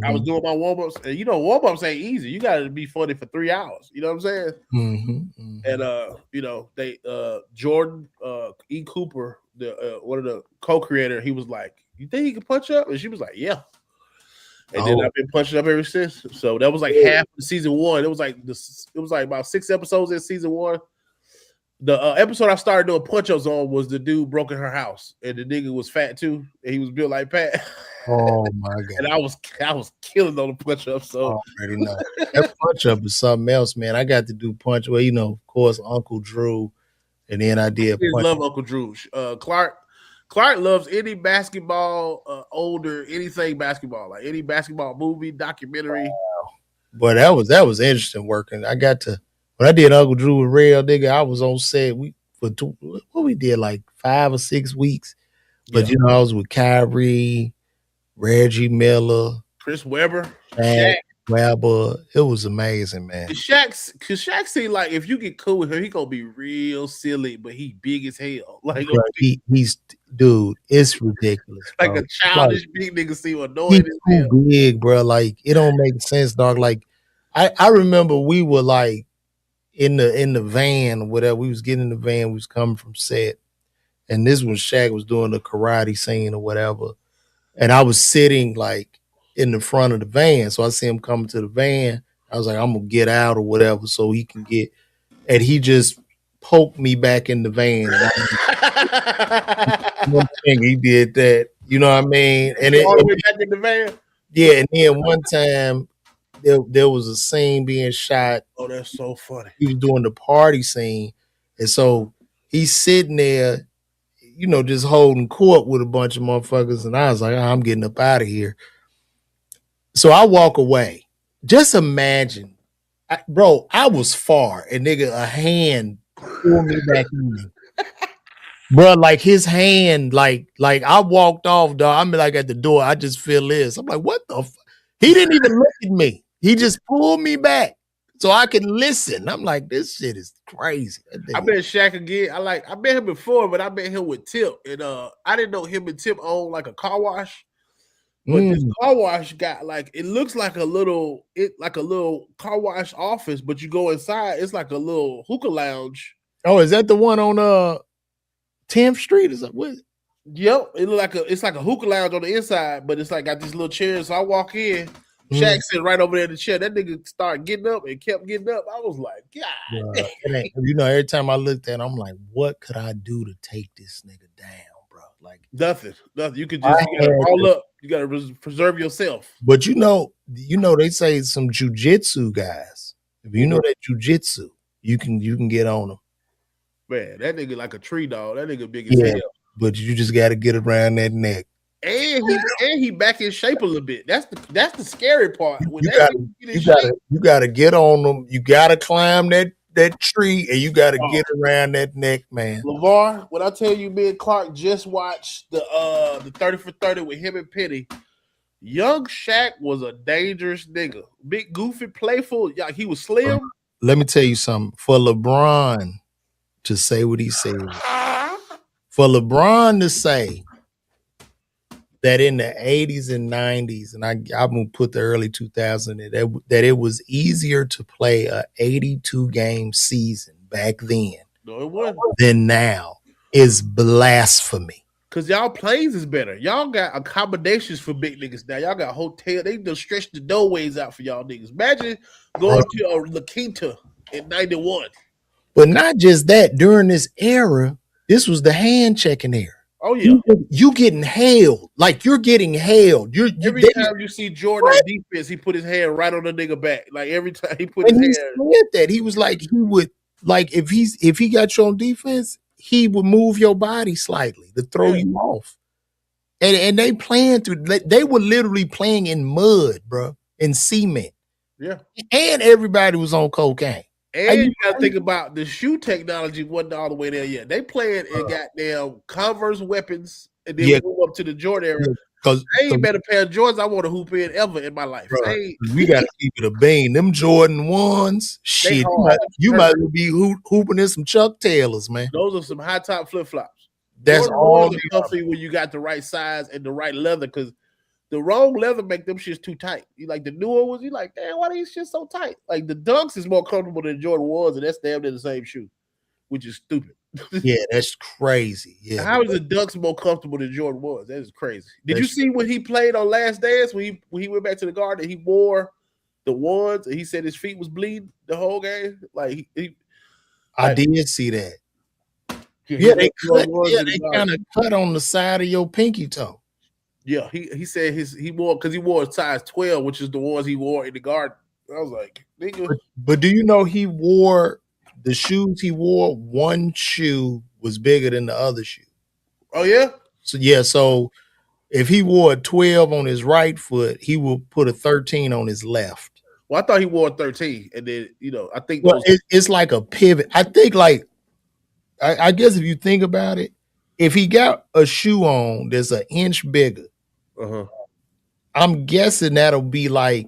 I was doing my warm ups, and warm ups ain't easy. You got to be funny for 3 hours. You know what I'm saying? And they Jordan E. Cooper, the one of the co-creator, he was like, "You think he can punch up?" And she was like, "Yeah." And then I've been punching up ever since. So that was like half of season 1. It was like about 6 episodes in season 1. The episode I started doing punch-ups on was the dude broke in her house, and the nigga was fat too, and he was built like Pat. Oh my god! And I was killing on the punch-up. So already know that punch-up is something else, man. I got to do punch. Well, of course, Uncle Drew, and then I did. I love Uncle Drew. Clark loves any basketball, older anything basketball, like any basketball movie, documentary. Wow. But that was interesting working. I got to. When I did Uncle Drew with Real nigga, I was on set. We did like 5 or 6 weeks. But I was with Kyrie, Reggie Miller, Chris Webber, Shaq Webber. It was amazing, man. Cause Shaq seemed like if you get cool with him, he gonna be real silly, but he big as hell. Like bro, he's dude, it's ridiculous. Like bro. A childish big nigga seem annoying as hell. Big, bro. Like it don't make sense, dog. Like I remember we were like in the van or whatever. We was getting in the van, we was coming from set. And this was Shaq was doing the karate scene or whatever. And I was sitting like in the front of the van. So I see him coming to the van. I was like, I'm gonna get out or whatever so he can get, and he just poked me back in the van. One thing he did that, you know what I mean? And all the way back in the van. Yeah, and then one time there was a scene being shot. Oh, that's so funny. He was doing the party scene, and so he's sitting there, just holding court with a bunch of motherfuckers, and I was like, I'm getting up out of here. So I walk away. Just imagine, bro, I was far, and nigga, a hand pulled me back in. Bro, like his hand, like I walked off, dog. I'm like at the door. I just feel this. I'm like, what the fuck? He didn't even look at me. He just pulled me back so I can listen. I'm like, this shit is crazy. I met Shaq again. I met him before, but I met him with Tip. And I didn't know him and Tip owned like a car wash. But this car wash got like, it looks like a little car wash office, but you go inside, it's like a little hookah lounge. Oh, is that the one on 10th Street? Is that what? Yep. It's like a hookah lounge on the inside, but it's like got these little chairs. So I walk in, Shaq sitting right over there in the chair. That nigga started getting up and kept getting up. I was like, God. Every time I looked at him, I'm like, what could I do to take this nigga down, bro? Like nothing. You could just roll up. You gotta preserve yourself. But they say some jujitsu guys. If you know that jujitsu, you can get on them. Man, that nigga like a tree dog. That nigga big as hell. But you just got to get around that neck. And he back in shape a little bit. That's the scary part. You got to get on them. You got to climb that tree, and you got to get around that neck, man. LeVar, when I tell you, me and Clark just watched the 30 for 30 with him and Penny. Young Shaq was a dangerous nigga. Big, goofy, playful. Yeah, he was slim. Let me tell you something. For LeBron to say what he said, for LeBron to say that in the 80s and 90s, and I'm gonna put the early 2000s, that it was easier to play a 82 game season back then than now is blasphemy. Cause y'all plays is better. Y'all got accommodations for big niggas now. Y'all got hotel. They just stretch the doorways out for y'all niggas. Imagine going to La Quinta in 91. But not just that. During this era, this was the hand checking era. Oh yeah, you getting hailed. Like you're getting hailed. Every time you see Jordan on defense, he put his hand right on the nigga back. Like every time he put his hand. Said that he was like he would like if he got you on defense, he would move your body slightly to throw you off. And they playing through. They were literally playing in mud, bro, in cement. Yeah, and everybody was on cocaine. And you gotta think about the shoe technology wasn't all the way there yet. They playing in goddamn Converse weapons and then we move up to the Jordan era. Because I ain't bet a pair of Jordans I want to hoop in ever in my life. Bro, we got to keep it a bean. Them Jordan 1s, shit, you might be hooping in some Chuck Taylors, man. Those are some high top flip flops. That's Jordan all. Comfy when you got the right size and the right leather, because the wrong leather make them shits too tight. You like the newer ones, you like, damn, why these shits so tight? Like the Dunks is more comfortable than Jordan 1s, and that's damn near the same shoe, which is stupid. Yeah, that's crazy. Yeah, how is the Dunks more comfortable than Jordan 1s? That is crazy. Did you see when he played on Last Dance when he went back to the Garden? He wore the 1s and he said his feet was bleeding the whole game. Like I did see that. Yeah, they kind of cut on the side of your pinky toe. Yeah, he said he wore a size 12, which is the ones he wore in the Garden. I was like, nigga. But do you know he wore the shoes he wore? One shoe was bigger than the other shoe. Oh yeah. So if he wore a 12 on his right foot, he will put a 13 on his left. Well, I thought he wore a 13, and then I think it's like a pivot. I think I guess if you think about it, if he got a shoe on that's an inch bigger, I'm guessing that'll be like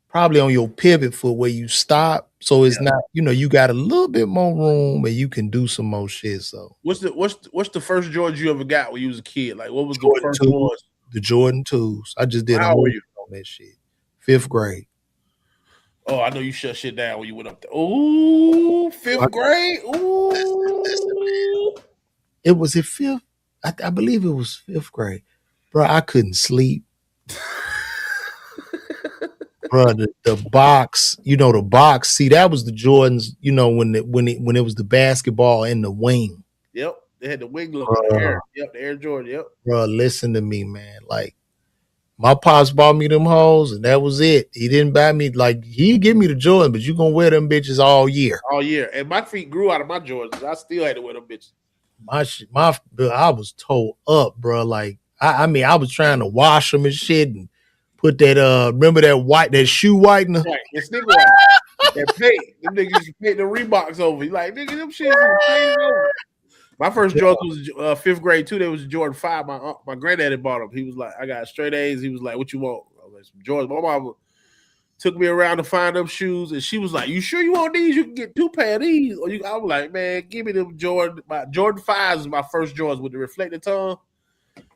probably on your pivot foot where you stop. So it's not, you got a little bit more room and you can do some more shit. So what's the first Jordans you ever got when you was a kid? Like what was the first ones? The Jordan 2s. I just did a whole on that shit. 5th grade. Oh, I know you shut shit down when you went up there. Ooh, 5th grade. Ooh. It was at 5th. I believe it was 5th grade. Bro, I couldn't sleep. Bro, the box, the box. See, that was the Jordans, when it was the basketball and the wing. Yep. They had the wing look on the Air. Yep, the Air Jordan. Yep. Bro, listen to me, man. Like, my pops bought me them hoes, and that was it. He didn't buy me, he give me the Jordan, but you gonna wear them bitches all year. All year. And my feet grew out of my Jordans. I still had to wear them bitches. I was tore up, bro. Like, I was trying to wash them and shit and put that, remember that shoe whitener? Right, that sneaker whitener. That paint. Them niggas used to paint the Reeboks over. You like, nigga, them shit is over. My first Jordan was 5th grade too. There was Jordan 5. My granddaddy bought them. He was like, I got straight A's. He was like, what you want? I was like, some Jordans. My mama took me around to find them shoes, and she was like, you sure you want these? You can get 2 pair of these. I was like, man, give me them Jordan. My Jordan 5s is my first Jordans with the reflective tongue.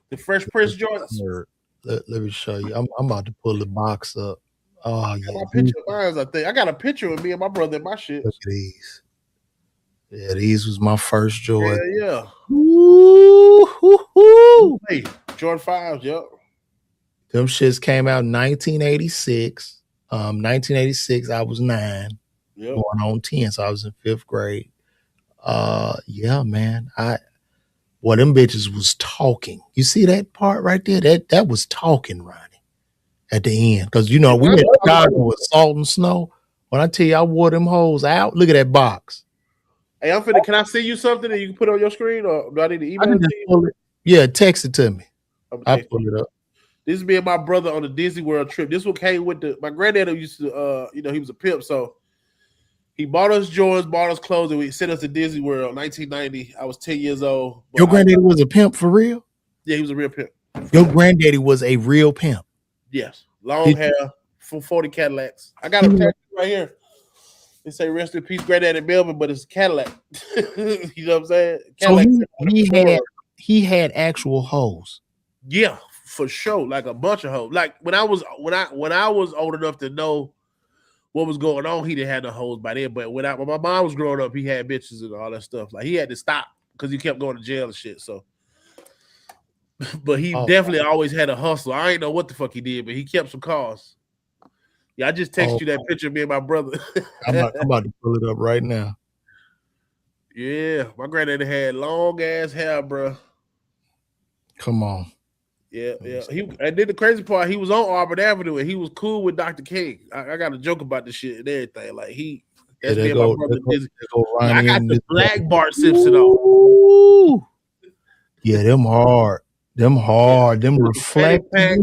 The Fresh Prince Jordans. Let me show you. I'm about to pull the box up. Oh, yeah. My picture of mine, I think. I got a picture of me and my brother in my shit. Look at these. Yeah, these was my first Jordan. Yeah. Ooh. Hey, Jordan 5s, yep. Them shits came out in 1986. 1986, I was 9. Yep. Going on 10, so I was in 5th grade. Yeah, man. Them bitches was talking. You see that part right there? That was talking, Ronnie, at the end. Because, we went to Chicago with Salt and Snow. When I tell you I wore them hoes out, look at that box. Hey, can I send you something that you can put on your screen, or do I need to email it to you? Yeah, text it to me. I'll pull it up. This is me and my brother on the Disney World trip. This one came with my granddad used to, he was a pimp, so he bought us Jordans, bought us clothes, and we sent us to Disney World 1990. I was 10 years old. Your granddaddy was a pimp for real? Yeah, he was a real pimp. Your granddaddy was a real pimp? Yes. Long hair, 40 Cadillacs. I got a tattoo right here. They say rest in peace, granddaddy Melvin, but it's Cadillac. You know what I'm saying? Cadillac. So he had actual hoes. Yeah, for sure. Like a bunch of hoes. Like when I was old enough to know what was going on, he didn't have no hoes by then. But when my mom was growing up, he had bitches and all that stuff. Like he had to stop because he kept going to jail and shit. So, but he definitely always had a hustle. I ain't know what the fuck he did, but he kept some cars. Yeah, I just texted you that picture of me and my brother. I'm about to pull it up right now. Yeah, my granddaddy had long ass hair, bro. Come on. Yeah. And then the crazy part, he was on Auburn Avenue and he was cool with Dr. King. I got a joke about this shit and everything. Like that's me and my brother. I got the black Bart Simpson on. Yeah, them hard. Them reflective.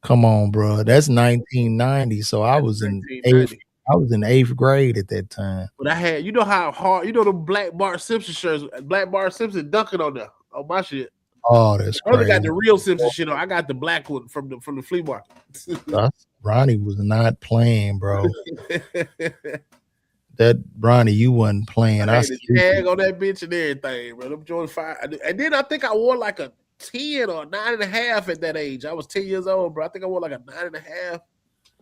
Come on, bro. That's 1990. So I was in 8th I was in 8th grade at that time. But I had, you know how hard, you know the black Bart Simpson shirts, black Bart Simpson dunking on there on my shit. Oh, that's I only got crazy. the real Simpson shit on. I got the black one from the flea market. Ronnie was not playing, bro. That Ronnie, you wasn't playing. I had the tag on that bitch and everything, bro. Them Jordan 5. And then I think I wore like a 10 or 9.5 at that age. I was 10 years old, bro. I think I wore like a 9.5.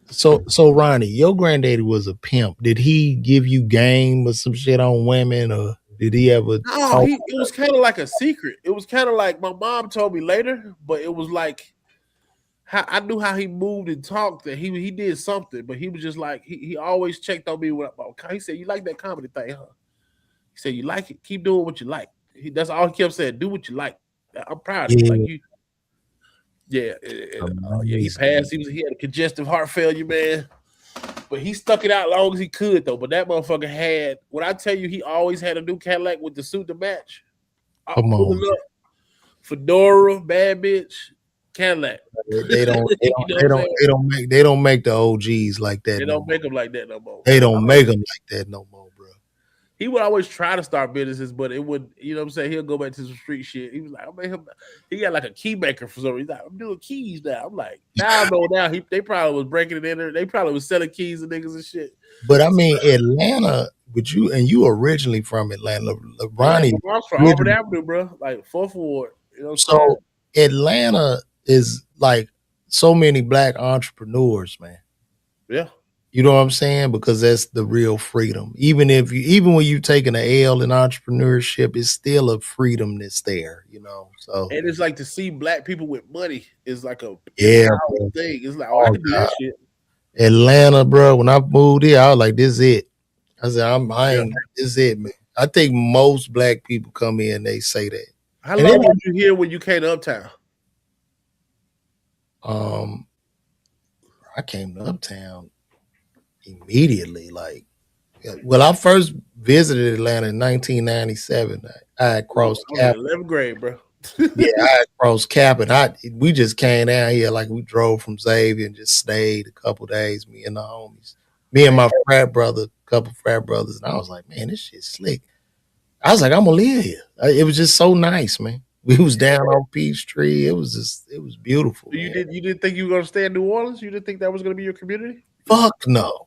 So Ronnie, your granddaddy was a pimp. Did he give you game or some shit on women, or did he ever No, it was kind of like a secret. It was kind of like my mom told me later, but it was like I knew how he moved and talked, that he did something, but he was just like he always checked on me when he said, "You like that comedy thing, huh?" He said, "You like it? Keep doing what you like." That's all he kept saying. Do what you like. I'm proud of you. Like you. Yeah, he passed. He had a congestive heart failure, man. But he stuck it out as long as he could, though. But that motherfucker had, when I tell you, he always had a new Cadillac with the suit to match. Come on, up, fedora, bad bitch, Cadillac. They don't make the OGs like that. They don't make them like that no more. They don't make them like that no more, bro. He would always try to start businesses, but it would, you know what I'm saying? He'll go back to some street shit. He was like, he got like a key maker for some reason. He's like, I'm doing keys now. I'm like, now I know now. They probably was breaking it in there. They probably was selling keys to niggas and shit. But I mean, Atlanta, you originally from Atlanta. Ronnie, I was from Auburn Avenue, bro. Like 4th Ward. You know what I'm saying? Atlanta is like so many black entrepreneurs, man. Yeah. You know what I'm saying? Because that's the real freedom. Even when you taking an L in entrepreneurship, it's still a freedom that's there, you know. So and it's like to see black people with money is like a thing. It's like, I can do that shit. Atlanta, bro. When I moved here, I was like, this is it. I said, this is it, man. I think most black people come in, they say that. How long were you here when you came to Uptown? I came to Uptown immediately. I first visited Atlanta in 1997. I had crossed Cap. 11th grade, bro. Yeah, I had crossed Cap, and we just came down here, like we drove from Xavier and just stayed a couple days. Me and the homies, me and my couple frat brothers, and I was like, man, this shit's slick. I was like, I'm gonna live here. It was just so nice, man. We was down on Peachtree. It was beautiful. You didn't think you were gonna stay in New Orleans? You didn't think that was gonna be your community? Fuck no.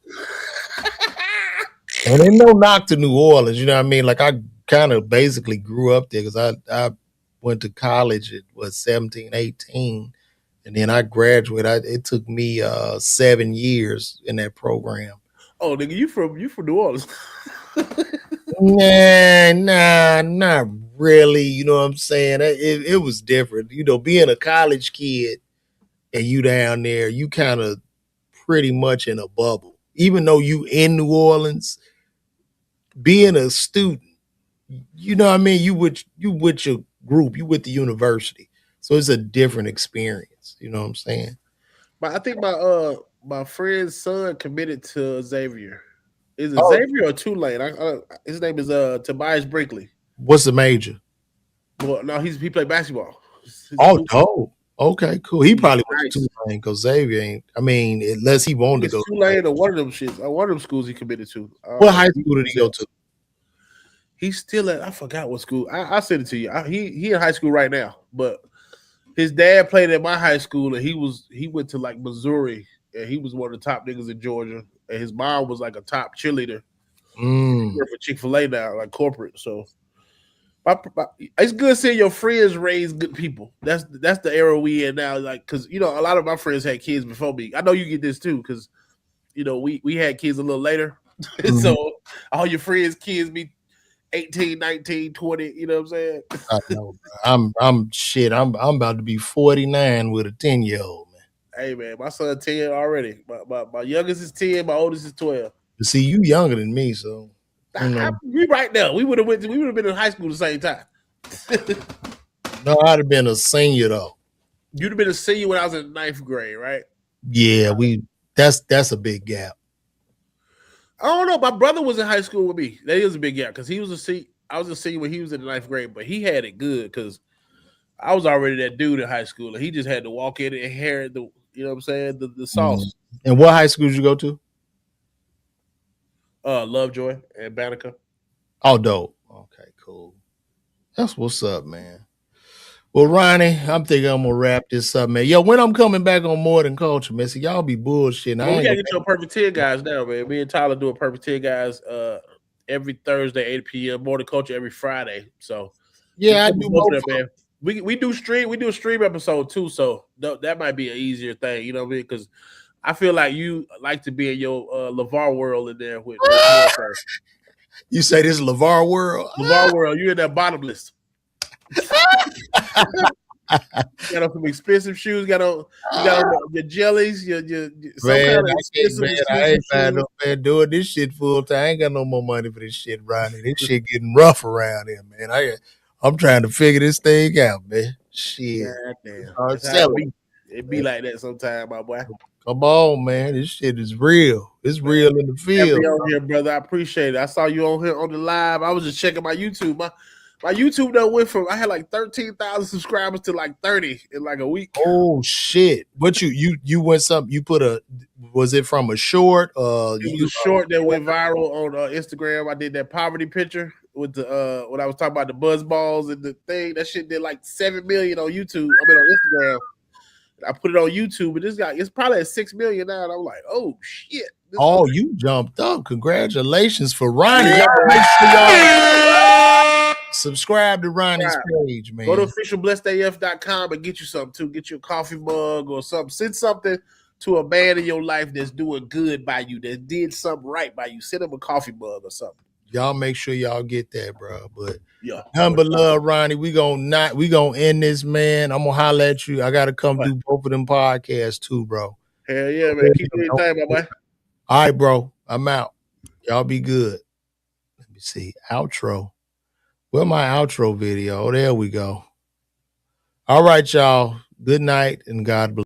And ain't no knock to New Orleans, you know what I mean? Like, I kind of basically grew up there because I went to college at 17, 18, and then I graduated. It took me 7 years in that program. Oh, nigga, you from New Orleans? Nah, not really. You know what I'm saying? It was different. You know, being a college kid and you down there, you kind of pretty much in a bubble. Even though you in New Orleans, being a student, you know what I mean? You with your group, you with the university. So it's a different experience. You know what I'm saying? But I think my friend's son committed to Xavier. Is it Xavier or Tulane? His name is Tobias Brinkley. What's the major? Well, no, he played basketball. Oh, okay, cool. He probably went to Tulane because Xavier ain't. I mean, unless he wanted to go to Tulane or one of them shits. One of them schools he committed to. What high school did he go to? He's still at, I forgot what school. I'll send it to you. He in high school right now, but his dad played at my high school, and he went to like Missouri, and he was one of the top niggas in Georgia, and his mom was like a top cheerleader for Chick-fil-A now, like corporate. So it's good seeing your friends raise good people. That's the era we in now, like, because you know a lot of my friends had kids before me. I know you get this too, because you know we had kids a little later, so all your friends' kids be 18, 19, 20, you know what I'm saying? I know, I'm about to be 49 with a 10-year-old, man. Hey man, my son 10 already. My youngest is 10, my oldest is 12. See, you younger than me, so we right now. We would have been in high school at the same time. No, I'd have been a senior though. You'd have been a senior when I was in 9th grade, right? Yeah, that's a big gap. I don't know. My brother was in high school with me. That is a big gap because he was I was a senior when he was in the 9th grade, but he had it good because I was already that dude in high school, and he just had to walk in and inherit the, you know what I'm saying, the sauce. And what high school did you go to? Lovejoy and Banneker. Oh, dope. Okay, cool. That's what's up, man. Well, Ronnie, I'm thinking I'm gonna wrap this up, man. Yo, when I'm coming back on More Than Culture, man, see, y'all be bullshitting. Well, I we ain't gotta gonna. get your Perfect 10 guys now, man. Me and Tyler do a Perfect 10 guys every Thursday, 8 p.m. More Than Culture every Friday. So Yeah, I come do with both both. of them, man. We do a stream episode too, so that might be an easier thing, you know what I mean? Because I feel like you like to be in your LeVar world in there with You say this is LeVar world? LeVar world. You in that bottomless. You got on some expensive shoes. You got on your jellies, your some Man, kind of I ain't found no man doing this shit full time. I ain't got no more money for this shit, Ronnie. This shit getting rough around here, man. I'm trying to figure this thing out, man. Shit. God damn. Start That's how it selling. be. It be like that sometime, my boy. Come on, man. This shit is real. It's real in the Have field. me on here, brother. I appreciate it. I saw you on here on the live. I was just checking my YouTube. My YouTube though went from I had like 13,000 subscribers to like 30 in like a week. Oh shit! What you went something? You put was it from a short? It was a short that went viral on Instagram. I did that poverty picture with the when I was talking about the buzz balls and the thing. That shit did like 7 million on YouTube. I mean on Instagram. I put it on YouTube, but this guy it's probably at 6 million now. And I'm like, oh shit. Oh, you jumped up. Congratulations for Ronnie. Y'all make sure y'all subscribe to Ronnie's page, man. Go to officialblessedaf.com and get you something too. Get you a coffee mug or something. Send something to a man in your life that's doing good by you, that did something right by you. Send him a coffee mug or something. Y'all make sure y'all get that, bro. But yeah, nothing but love, Ronnie. We gonna end this, man. I'm gonna holler at you. I gotta come do both of them podcasts too, bro. Hell yeah, man. Keep doing your thing, my boy. All right, bro. I'm out. Y'all be good. Let me see. Outro. Where my outro video? Oh, there we go. All right, y'all. Good night and God bless.